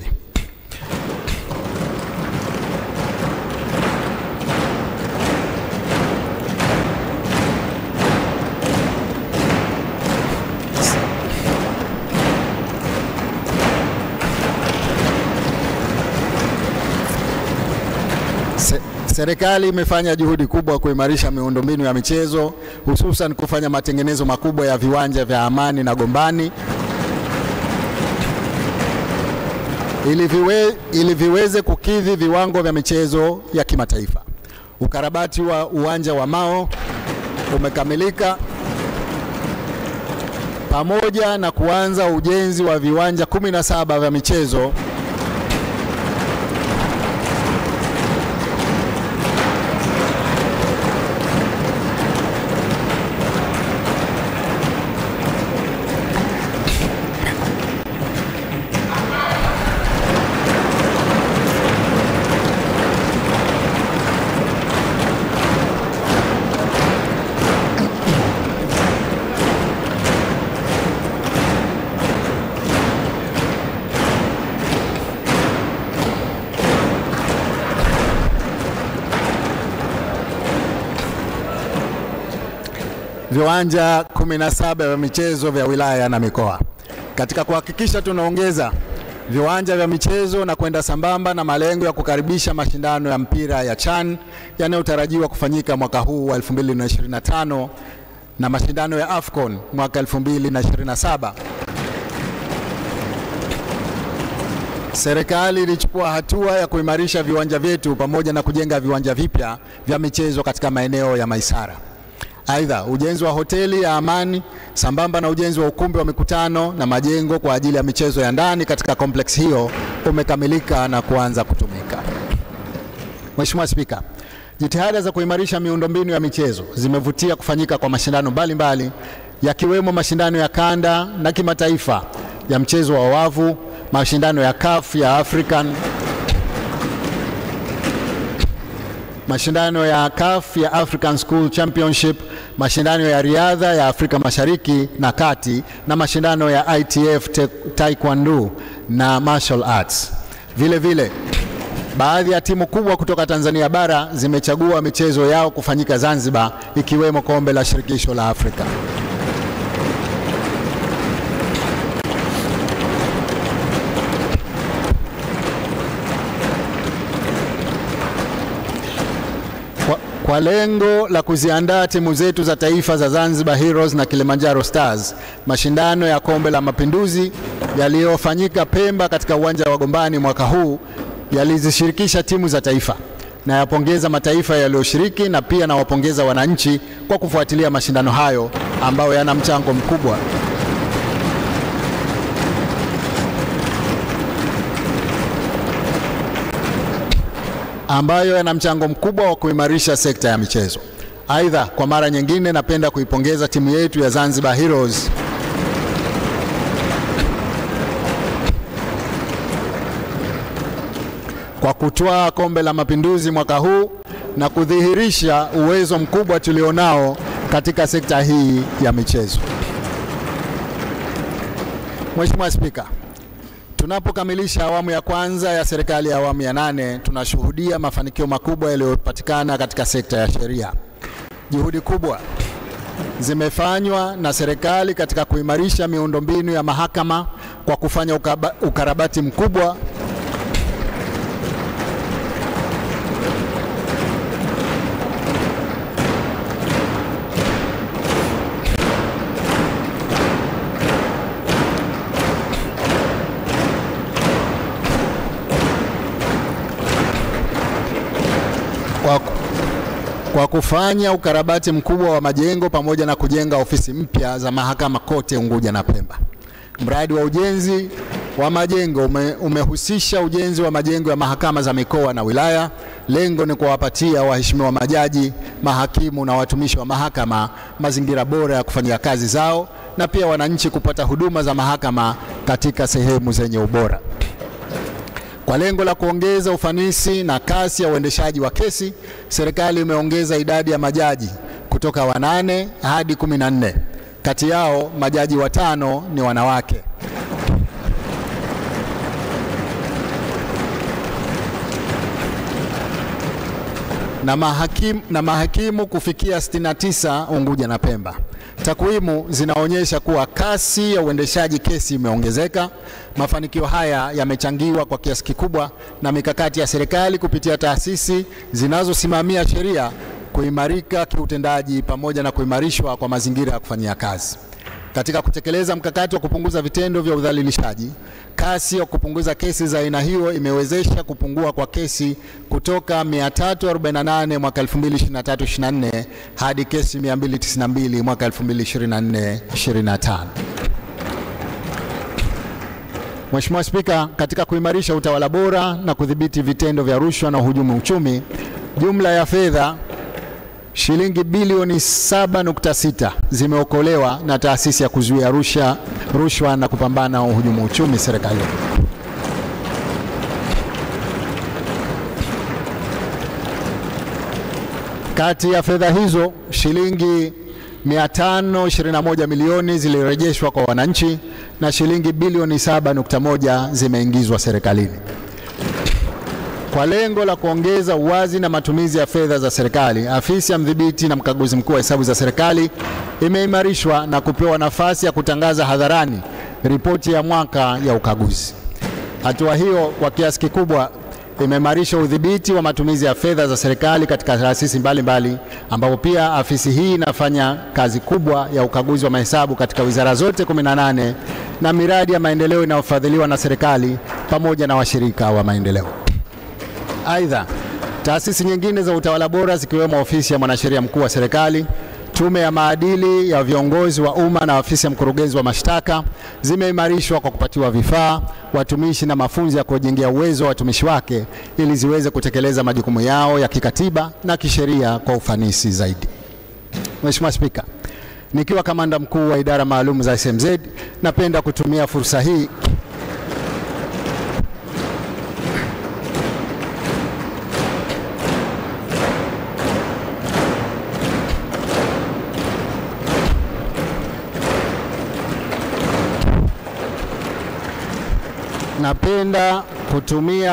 Serikali imefanya juhudi kubwa kuimarisha miundombinu ya michezo, hususan kufanya matengenezo makubwa ya viwanja vya Amani na Gombani ili viweze kukidhi viwango vya michezo ya kimataifa. Ukarabati wa uwanja wa Mao umekamilika pamoja na kuanza ujenzi wa viwanja 17 vya michezo viwanja 17 vya michezo vya wilaya na mikoa. Katika kuhakikisha tunaongeza viwanja vya michezo na kwenda sambamba na malengo ya kukaribisha mashindano ya mpira ya CHAN yanayotarajiwa kufanyika mwaka huu wa 2025 na mashindano ya AFCON mwaka 2027. Serikali ilichukua hatua ya kuimarisha viwanja vyetu pamoja na kujenga viwanja vipya vya michezo katika maeneo ya Maisara. Aidha, ujenzi wa hoteli ya Amani sambamba na ujenzi wa ukumbi wa mikutano na majengo kwa ajili ya michezo ya ndani katika complex hiyo umekamilika na kuanza kutumika. Mheshimiwa Spika, Jitihada za kuimarisha miundombinu ya michezo zimevutia kufanyika kwa mashindano mbalimbali yakiwemo mashindano ya kanda na kimataifa ya mchezo wa wavu, mashindano ya CAF ya mashindano ya CAF ya African School Championship, mashindano ya riadha ya Afrika Mashariki na Kati na mashindano ya ITF Taekwondo na Martial Arts. Vile vile, baadhi ya timu kubwa kutoka Tanzania bara zimechagua michezo yao kufanyika Zanzibar, ikiwemo kombe la shirikisho la Afrika. Kwa lengo la kuziandaa timu zetu za taifa za Zanzibar Heroes na Kilimanjaro Stars, mashindano ya kombe la mapinduzi yaliyofanyika Pemba katika uwanja wa Gombani mwaka huu yalizishirikisha timu za taifa. Na yapongeza mataifa yaliyoshiriki na pia na wapongeza wananchi kwa kufuatilia mashindano hayo ambayo yana mchango mkubwa wa kuimarisha sekta ya michezo. Aidha, kwa mara nyingine napenda kuipongeza timu yetu ya Zanzibar Heroes kwa kutwaa kombe la mapinduzi mwaka huu na kudhihirisha uwezo mkubwa tulionao katika sekta hii ya michezo. Mheshimiwa Spika, tunapokamilisha awamu ya kwanza ya serikali ya awamu ya 8, tunashuhudia mafanikio makubwa yaliyopatikana katika sekta ya sheria. Juhudi kubwa zimefanywa na serikali katika kuimarisha miundombinu ya mahakama kwa kufanya ukarabati mkubwa wa majengo pamoja na kujenga ofisi mpya za mahakama kote Unguja na Pemba. Mradi wa ujenzi wa majengo umehusisha ujenzi wa majengo ya mahakama za mikoa na wilaya. Lengo ni kuwapatia waheshimiwa majaji, mahakimu na watumishi wa mahakama mazingira bora ya kufanyia kazi zao na pia wananchi kupata huduma za mahakama katika sehemu zenye ubora. Kwa lengo la kuongeza ufanisi na kasi ya uendeshaji wa kesi, serikali imeongeza idadi ya majaji kutoka 8 hadi 14. Kati yao majaji 5 ni wanawake. Na mahakimu kufikia 69 Unguja na Pemba. Takwimu zinaonyesha kuwa kasi ya uendeshaji kesi imeongezeka. Mafanikio haya yamechangiwa kwa kiasi kikubwa na mikakati ya serikali kupitia taasisi zinazosimamia sheria kuimarika kiutendaji pamoja na kuimarishwa kwa mazingira ya kufanyia kazi. Katika kutekeleza mkakati wa kupunguza vitendo vya udhalilishaji, kasi ya kupunguza kesi za aina hiyo imewezesha kupungua kwa kesi kutoka 348 mwaka 2023-24 hadi kesi 292 mwaka 2024-25. Mheshimiwa Spika, katika kuimarisha utawala bora na kudhibiti vitendo vya rushwa na uhujumu uchumi, jumla ya fedha shilingi bilioni 7.6 zimeokolewa na taasisi ya kuzuia rushwa na kupambana na uhujumu uchumi serikali. Kati ya fedha hizo, shilingi 521 milioni zilirejeshwa kwa wananchi na shilingi bilioni 7.1 zimeingizwa serikalini. Kwa lengo la kuongeza uwazi na matumizi ya fedha za serikali, afisi ya mdhibiti na mkaguzi mkuu wa hesabu za serikali imeimarishwa na kupewa nafasi ya kutangaza hadharani ripoti ya mwaka ya ukaguzi. Hatua hiyo kwa kiasi kikubwa imeimarisha udhibiti wa matumizi ya fedha za serikali katika taasisi mbalimbali, ambapo pia afisi hii inafanya kazi kubwa ya ukaguzi wa mahesabu katika wizara zote 18 na miradi ya maendeleo inayofadhiliwa na serikali pamoja na washirika wa maendeleo. Aidha, taasisi nyingine za utawala bora zikiwemo ofisi ya mwanasheria mkuu wa serikali, Tume ya maadili ya viongozi wa umma na ofisi ya mkurugenzi wa mashtaka zimeimarishwa kwa kupatiwa vifaa, watumishi na mafunzo ya kujengea uwezo wa watumishi wake ili ziweze kutekeleza majukumu yao ya kikatiba na kisheria kwa ufanisi zaidi. Mheshimiwa Spika, nikiwa kamanda mkuu wa idara maalum za SMZ, napenda kutumia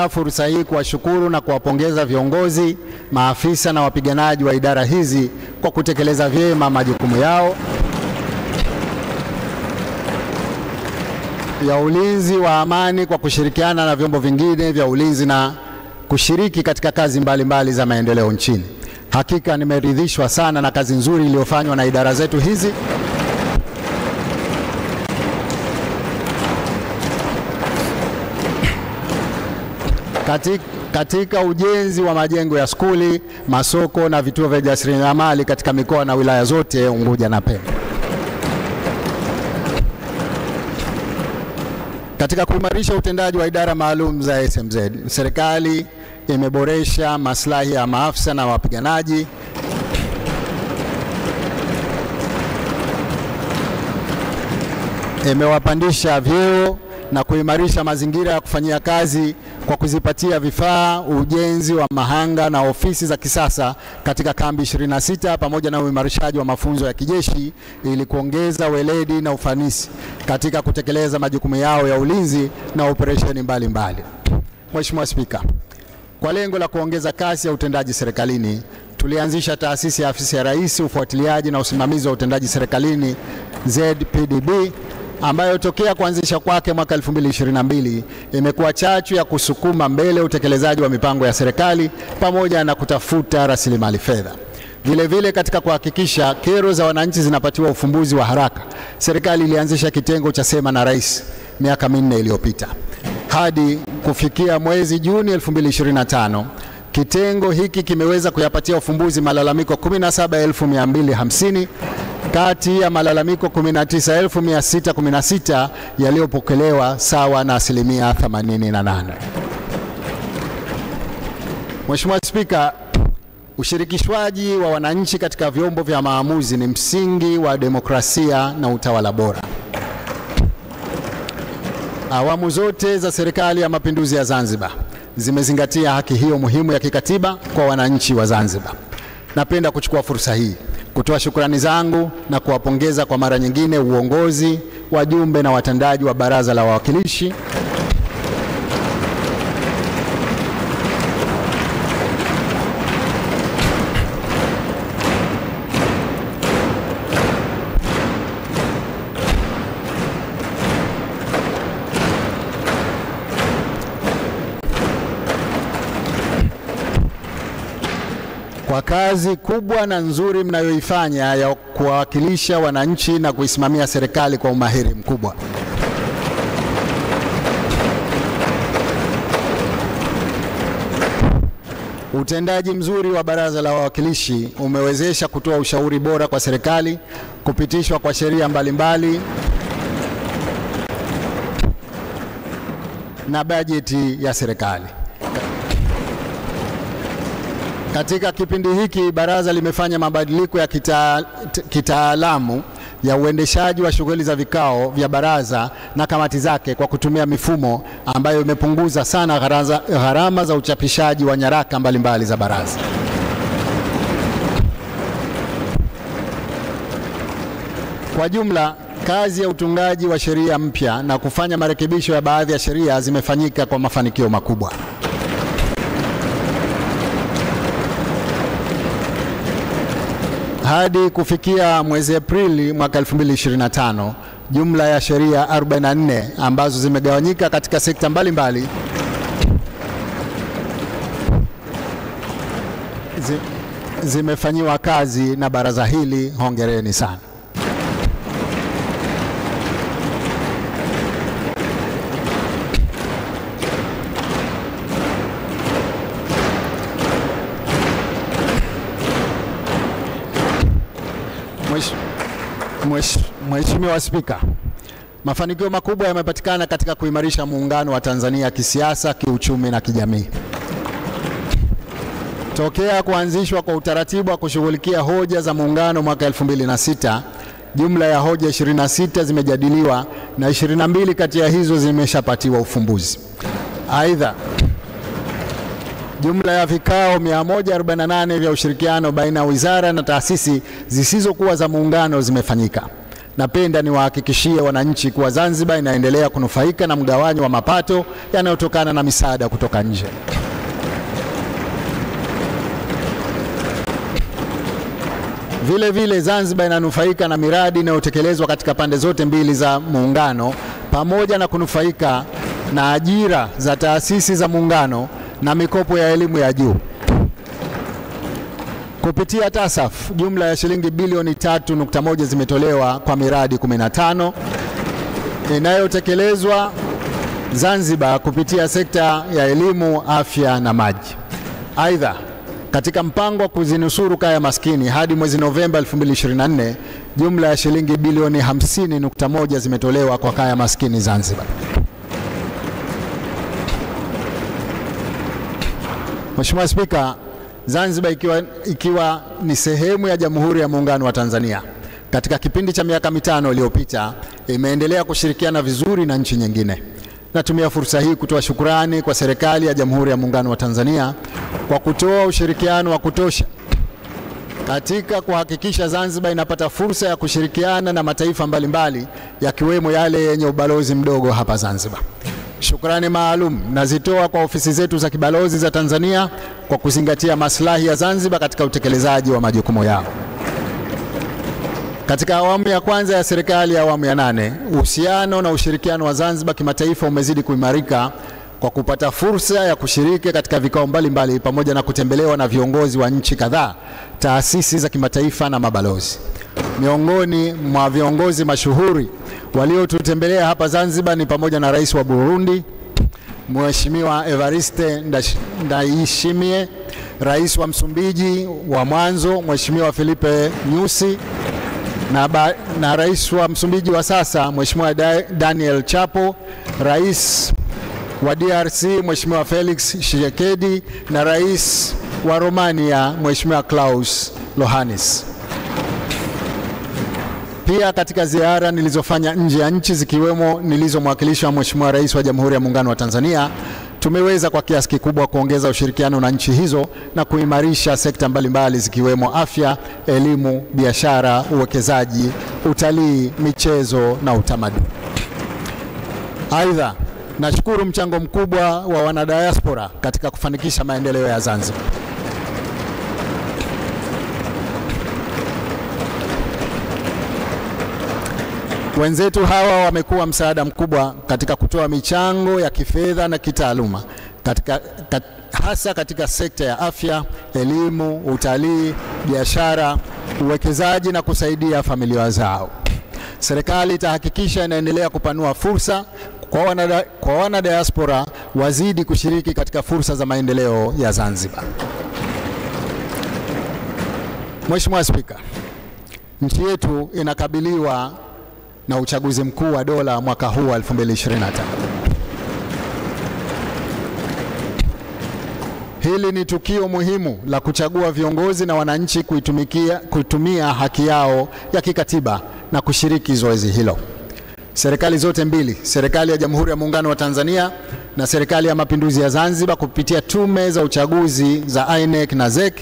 fursa hii kuwashukuru na kuwapongeza viongozi, maafisa na wapiganaji wa idara hizi kwa kutekeleza vyema majukumu yao ya ulinzi wa amani kwa kushirikiana na vyombo vingine vya ulinzi na kushiriki katika kazi mbalimbali za maendeleo nchini. Hakika nimeridhishwa sana na kazi nzuri iliyofanywa na idara zetu hizi katika ujenzi wa majengo ya skuli, masoko na vituo vya jasiriamali katika mikoa na wilaya zote Unguja na Pemba. Katika kuimarisha utendaji wa idara maalum za SMZ, serikali imeboresha maslahi ya maafisa na wapiganaji, imewapandisha vyeo na kuimarisha mazingira ya kufanyia kazi kwa kuzipatia vifaa, ujenzi wa mahanga na ofisi za kisasa katika kambi 26 pamoja na uimarishaji wa mafunzo ya kijeshi ili kuongeza weledi na ufanisi katika kutekeleza majukumu yao ya ulinzi na operesheni mbalimbali. Mheshimiwa Spika, kwa lengo la kuongeza kasi ya utendaji serikalini, tulianzisha taasisi ya Afisi ya Rais, ufuatiliaji na usimamizi wa utendaji serikalini ZPDB, ambayo tokea kuanzisha kwake mwaka 2022 imekuwa chachu ya kusukuma mbele utekelezaji wa mipango ya serikali pamoja na kutafuta rasilimali fedha. Vile vile, katika kuhakikisha kero za wananchi zinapatiwa ufumbuzi wa haraka, serikali ilianzisha kitengo cha Sema na Rais miaka 4 iliyopita. Hadi kufikia mwezi Juni 2025, kitengo hiki kimeweza kuyapatia ufumbuzi malalamiko 17,250 kati ya malalamiko 19,616 yaliyopokelewa, sawa na 88%. Mheshimiwa Spika, ushirikishwaji wa wananchi katika vyombo vya maamuzi ni msingi wa demokrasia na utawala bora. Awamu zote za Serikali ya Mapinduzi ya Zanzibar zimezingatia haki hiyo muhimu ya kikatiba kwa wananchi wa Zanzibar. Napenda kuchukua fursa hii kutoa shukrani zangu na kuwapongeza kwa mara nyingine uongozi, wajumbe na watendaji wa Baraza la Wawakilishi kwa kazi kubwa na nzuri mnayoifanya ya kuwakilisha wananchi na kuisimamia serikali kwa umahiri mkubwa. Utendaji mzuri wa Baraza la Wawakilishi umewezesha kutoa ushauri bora kwa serikali, kupitishwa kwa sheria mbalimbali na bajeti ya serikali. Katika kipindi hiki, baraza limefanya mabadiliko ya kitaalamu ya uendeshaji wa shughuli za vikao vya baraza na kamati zake kwa kutumia mifumo ambayo imepunguza sana gharama za uchapishaji wa nyaraka mbalimbali za baraza. Kwa jumla, kazi ya utungaji wa sheria mpya na kufanya marekebisho ya baadhi ya sheria zimefanyika kwa mafanikio makubwa. Hadi kufikia mwezi Aprili mwaka 2025, jumla ya sheria 44 ambazo zimegawanyika katika sekta mbalimbali zimefanyiwa kazi na baraza hili. Hongereni sana. Mheshimiwa Spika, mafanikio makubwa yamepatikana katika kuimarisha muungano wa Tanzania kisiasa, kiuchumi na kijamii. Tokea kuanzishwa kwa utaratibu wa kushughulikia hoja za muungano mwaka 2006, jumla ya hoja 26 zimejadiliwa na 22 kati ya hizo zimeshapatiwa ufumbuzi. Aidha, jumla ya vikao 148 vya ushirikiano baina ya wizara na taasisi zisizokuwa za muungano zimefanyika. Napenda niwahakikishie wananchi kuwa Zanzibar inaendelea kunufaika na mgawanyo wa mapato yanayotokana na misaada kutoka nje. Vile vile Zanzibar inanufaika na miradi inayotekelezwa katika pande zote mbili za muungano, pamoja na kunufaika na ajira za taasisi za muungano na mikopo ya elimu ya juu. Kupitia TASAF, jumla ya shilingi bilioni 3.1 zimetolewa kwa miradi 15 inayotekelezwa Zanzibar kupitia sekta ya elimu, afya na maji. Aidha, katika mpango wa kuzinusuru kaya maskini hadi mwezi Novemba 2024, jumla ya shilingi bilioni 50.1 zimetolewa kwa kaya maskini Zanzibar. Mheshimiwa Spika, Zanzibar ikiwa ni sehemu ya Jamhuri ya Muungano wa Tanzania, katika kipindi cha miaka 5 iliyopita imeendelea kushirikiana vizuri na nchi nyingine. Natumia fursa hii kutoa shukrani kwa serikali ya Jamhuri ya Muungano wa Tanzania kwa kutoa ushirikiano wa kutosha katika kuhakikisha Zanzibar inapata fursa ya kushirikiana na mataifa mbalimbali yakiwemo yale yenye ubalozi mdogo hapa Zanzibar. Shukrani maalum nazitoa kwa ofisi zetu za kibalozi za Tanzania kwa kuzingatia maslahi ya Zanzibar katika utekelezaji wa majukumu yao. Katika awamu ya kwanza ya serikali ya awamu ya 8, uhusiano na ushirikiano wa Zanzibar kimataifa umezidi kuimarika kwa kupata fursa ya kushiriki katika vikao mbalimbali pamoja na kutembelewa na viongozi wa nchi kadhaa, taasisi za kimataifa na mabalozi. Miongoni mwa viongozi mashuhuri waliotutembelea hapa Zanzibar ni pamoja na Rais wa Burundi, Mheshimiwa Evariste Ndayishimiye, Rais wa Msumbiji wa mwanzo, Mheshimiwa Filipe Nyusi, na Rais wa Msumbiji wa sasa, Mheshimiwa Daniel Chapo, Rais wa DRC, Mheshimiwa Felix Tshisekedi, na Rais wa Romania, Mheshimiwa Klaus Lohannis. Pia katika ziara nilizofanya nje ya nchi zikiwemo nilizomwakilisha Mheshimiwa Rais wa Jamhuri ya Muungano wa Tanzania, tumeweza kwa kiasi kikubwa kuongeza ushirikiano na nchi hizo na kuimarisha sekta mbalimbali zikiwemo afya, elimu, biashara, uwekezaji, utalii, michezo na utamaduni. Aidha, nashukuru mchango mkubwa wa wanadiaspora katika kufanikisha maendeleo ya Zanzibar. Wenzetu hawa wamekuwa msaada mkubwa katika kutoa michango ya kifedha na kitaaluma hasa katika sekta ya afya, elimu, utalii, biashara, uwekezaji na kusaidia familia zao. Serikali itahakikisha inaendelea kupanua fursa kwa wanadiaspora wazidi kushiriki katika fursa za maendeleo ya Zanzibar. Mheshimiwa Spika, nchi yetu inakabiliwa na uchaguzi mkuu wa dola mwaka huu wa 2025. Hili ni tukio muhimu la kuchagua viongozi na wananchi kuitumia haki yao ya kikatiba na kushiriki zoezi hilo. Serikali zote mbili, serikali ya Jamhuri ya Muungano wa Tanzania na serikali ya Mapinduzi ya Zanzibar kupitia tume za uchaguzi za INEC na ZEC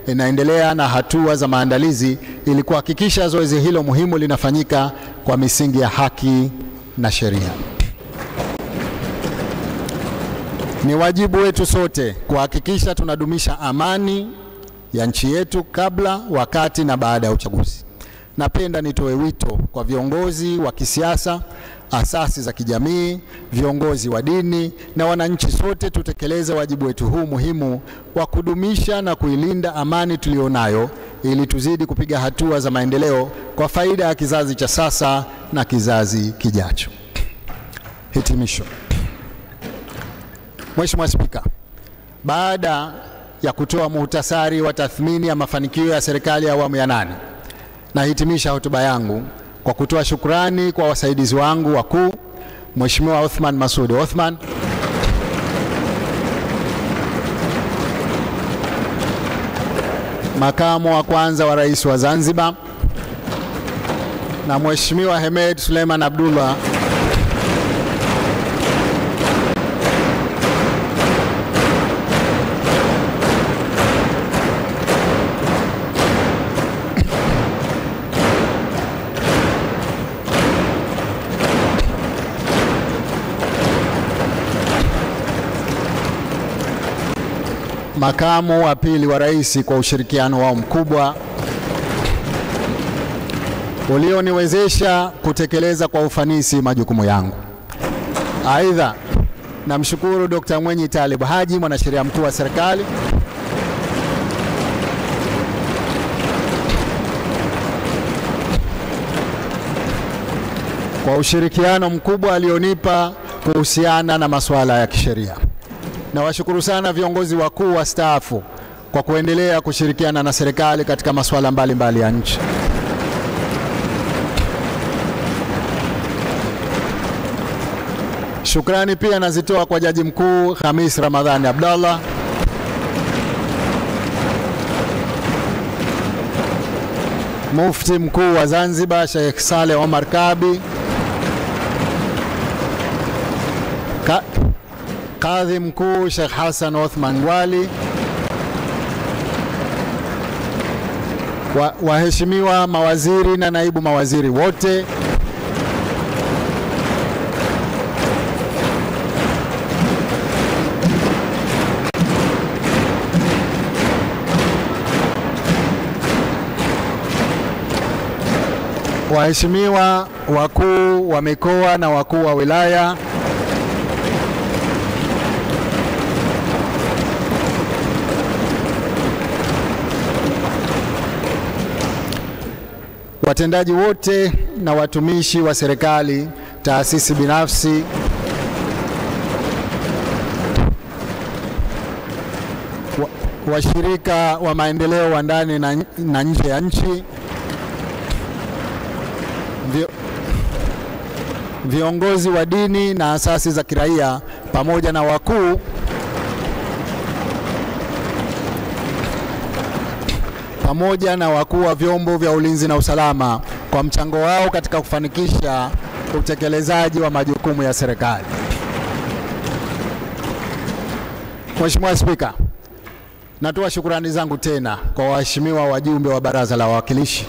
inaendelea na hatua za maandalizi ili kuhakikisha zoezi hilo muhimu linafanyika kwa misingi ya haki na sheria. Ni wajibu wetu sote kuhakikisha tunadumisha amani ya nchi yetu kabla, wakati na baada ya uchaguzi. Napenda nitoe wito kwa viongozi wa kisiasa, asasi za kijamii, viongozi wa dini na wananchi sote tutekeleze wajibu wetu huu muhimu wa kudumisha na kuilinda amani tulionayo ili tuzidi kupiga hatua za maendeleo kwa faida ya kizazi cha sasa na kizazi kijacho. Hitimisho. Mheshimiwa Spika, baada ya kutoa muhtasari wa tathmini ya mafanikio ya serikali ya awamu ya 8, nahitimisha hotuba yangu kwa kutoa shukrani kwa wasaidizi wangu wakuu, Mheshimiwa Othman Masoud Othman, makamu wa kwanza wa rais wa Zanzibar, na Mheshimiwa Hemed Suleiman Abdullah, makamu wa pili wa rais, kwa ushirikiano wao mkubwa ulioniwezesha kutekeleza kwa ufanisi majukumu yangu. Aidha, namshukuru Dr. Mwenyi Talib Haji, mwanasheria mkuu wa serikali, kwa ushirikiano mkubwa alionipa kuhusiana na masuala ya kisheria. Nawashukuru sana viongozi wakuu wastaafu kwa kuendelea kushirikiana na serikali katika masuala mbalimbali ya nchi. Shukrani pia nazitoa kwa Jaji Mkuu Khamis Ramadhani Abdallah, Mufti Mkuu wa Zanzibar Sheikh Saleh Omar Kabi, Kadhi Mkuu Sheikh Hassan Othman Ngwali, waheshimiwa mawaziri na naibu mawaziri wote, waheshimiwa wakuu wa mikoa na wakuu wa wilaya, watendaji wote na watumishi wa serikali, taasisi binafsi, washirika wa maendeleo wa ndani na nje ya nchi, viongozi wa dini na asasi za kiraia, pamoja na wakuu wa vyombo vya ulinzi na usalama kwa mchango wao katika kufanikisha utekelezaji wa majukumu ya serikali. Mheshimiwa Spika, natoa shukrani zangu tena kwa waheshimiwa wajumbe wa Baraza la Wawakilishi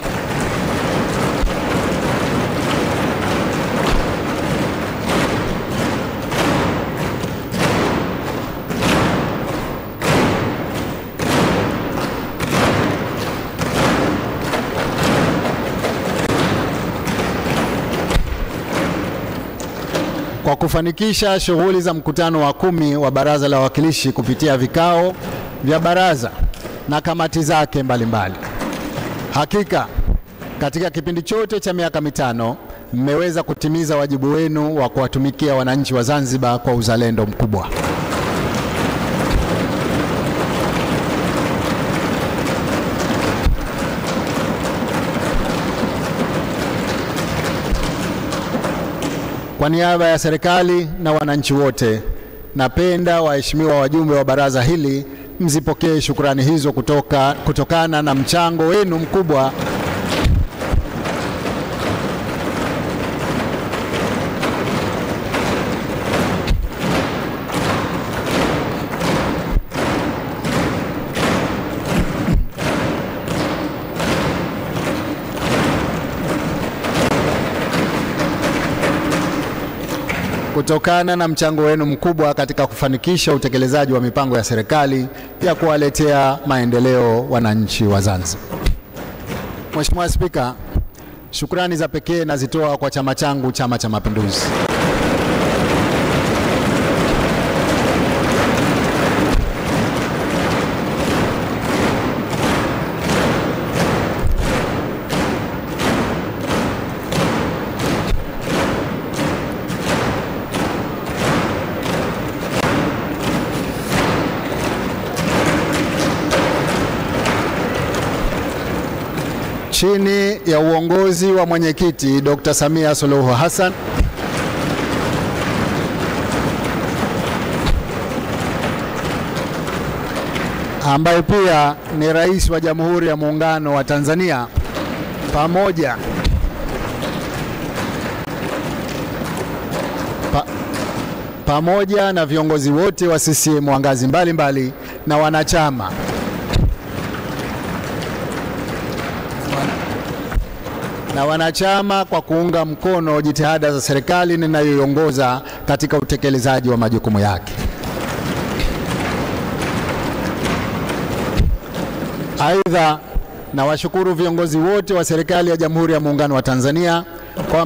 kwa kufanikisha shughuli za mkutano wa 10 wa Baraza la Wawakilishi kupitia vikao vya baraza na kamati zake mbalimbali. Hakika katika kipindi chote cha miaka 5 mmeweza kutimiza wajibu wenu wa kuwatumikia wananchi wa Zanzibar kwa uzalendo mkubwa. Kwa niaba ya serikali na wananchi wote, napenda waheshimiwa wajumbe wa baraza hili mzipokee shukrani hizo kutokana na mchango wenu mkubwa katika kufanikisha utekelezaji wa mipango ya serikali ya kuwaletea maendeleo wananchi wa Zanzibar. Mheshimiwa Spika, shukrani za pekee nazitoa kwa chama changu, Chama cha Mapinduzi. chini ya uongozi wa mwenyekiti Dr. Samia Suluhu Hassan, ambaye pia ni Rais wa Jamhuri ya Muungano wa Tanzania, pamoja na viongozi wote wa CCM wa ngazi mbalimbali na wanachama kwa kuunga mkono jitihada za serikali ninayoiongoza katika utekelezaji wa majukumu yake. Aidha, nawashukuru viongozi wote wa serikali ya Jamhuri ya Muungano wa Tanzania kwa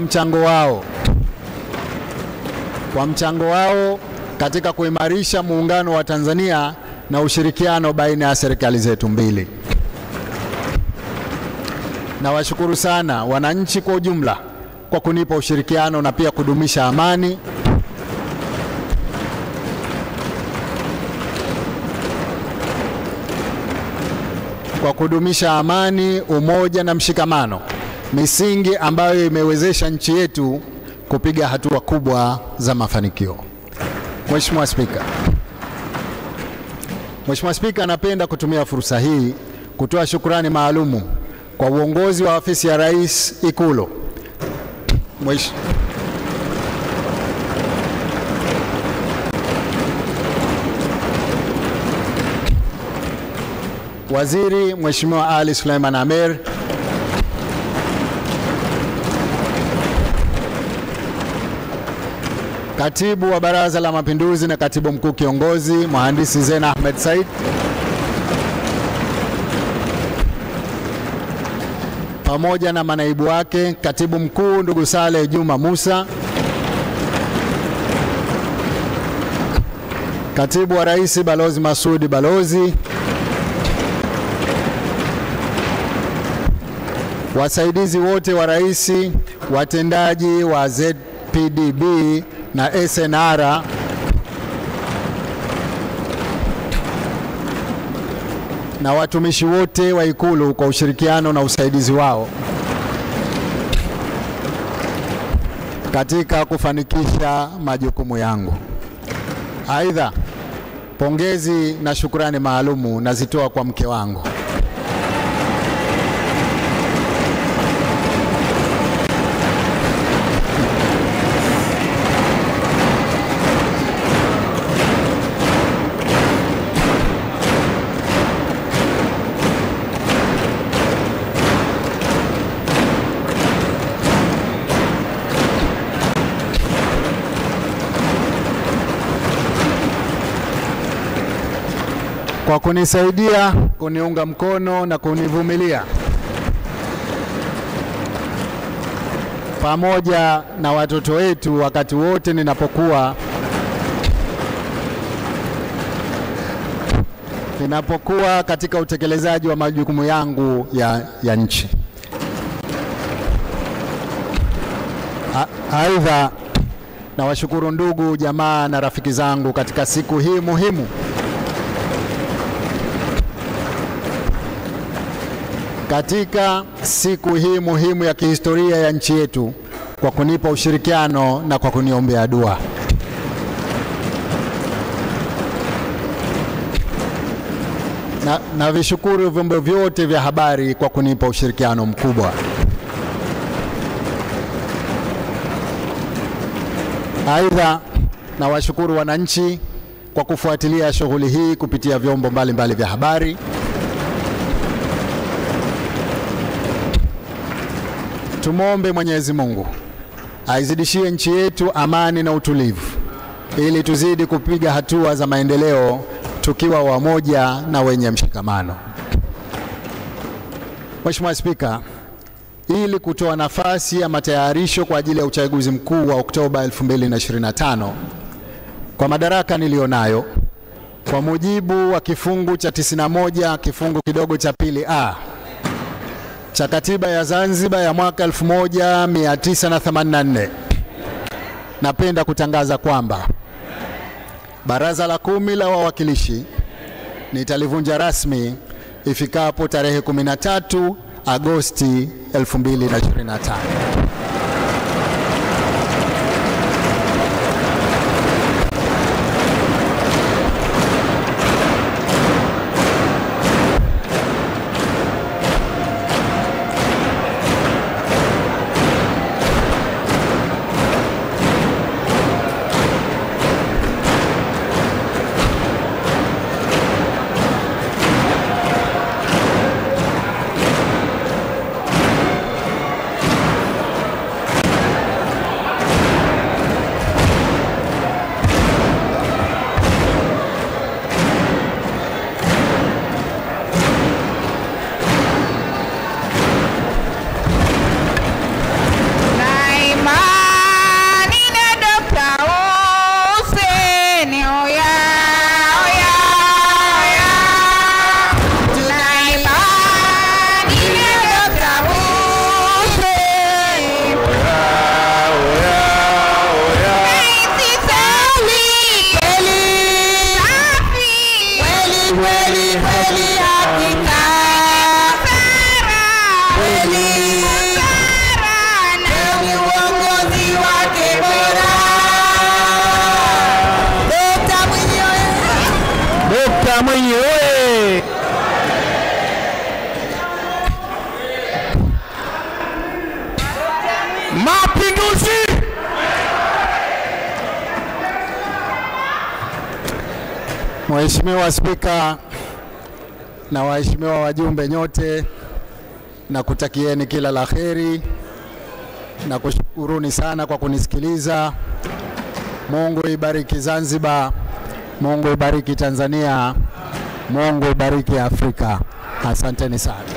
mchango wao katika kuimarisha muungano wa Tanzania na ushirikiano baina ya serikali zetu mbili. Nawashukuru sana wananchi kwa ujumla kwa kunipa ushirikiano na pia kudumisha amani umoja na mshikamano, misingi ambayo imewezesha nchi yetu kupiga hatua kubwa za mafanikio. Mheshimiwa Spika, napenda kutumia fursa hii kutoa shukrani maalumu kwa uongozi wa ofisi ya Rais Ikulu, Waziri Mheshimiwa Ali Suleiman Amer, Katibu wa Baraza la Mapinduzi na Katibu Mkuu Kiongozi Mhandisi Zena Ahmed Said, pamoja na manaibu wake, Katibu Mkuu ndugu Saleh Juma Musa, Katibu wa Rais Balozi Masudi Balozi, wasaidizi wote wa Rais, watendaji wa ZPDB na SNR, na watumishi wote wa Ikulu kwa ushirikiano na usaidizi wao katika kufanikisha majukumu yangu. Aidha, pongezi na shukrani maalumu nazitoa kwa mke wangu kwa kunisaidia, kuniunga mkono na kunivumilia, pamoja na watoto wetu wakati wote ninapokuwa katika utekelezaji wa majukumu yangu ya nchi. Aidha, nawashukuru ndugu, jamaa na rafiki zangu katika siku hii muhimu ya kihistoria ya nchi yetu kwa kunipa ushirikiano na kwa kuniombea dua. Na vishukuru vyombo vyote vya habari kwa kunipa ushirikiano mkubwa. Aidha, nawashukuru wananchi kwa kufuatilia shughuli hii kupitia vyombo mbalimbali vya habari. Tumwombe Mwenyezi Mungu aizidishie nchi yetu amani na utulivu ili tuzidi kupiga hatua za maendeleo tukiwa wamoja na wenye mshikamano. Mheshimiwa Spika, ili kutoa nafasi ya matayarisho kwa ajili ya uchaguzi mkuu wa Oktoba 2025 kwa madaraka nilionayo, kwa mujibu wa kifungu cha 91 kifungu kidogo cha pili A cha Katiba ya Zanzibar ya mwaka 1984, napenda kutangaza kwamba Baraza la 10 la Wawakilishi nitalivunja rasmi ifikapo tarehe 13 Agosti 2025. Mapinduzi! Mheshimiwa Spika na waheshimiwa wajumbe nyote, na kutakieni kila la kheri na kushukuruni sana kwa kunisikiliza. Mungu ibariki Zanzibar, Mungu ibariki Tanzania, Mungu ibariki Afrika. Asanteni sana.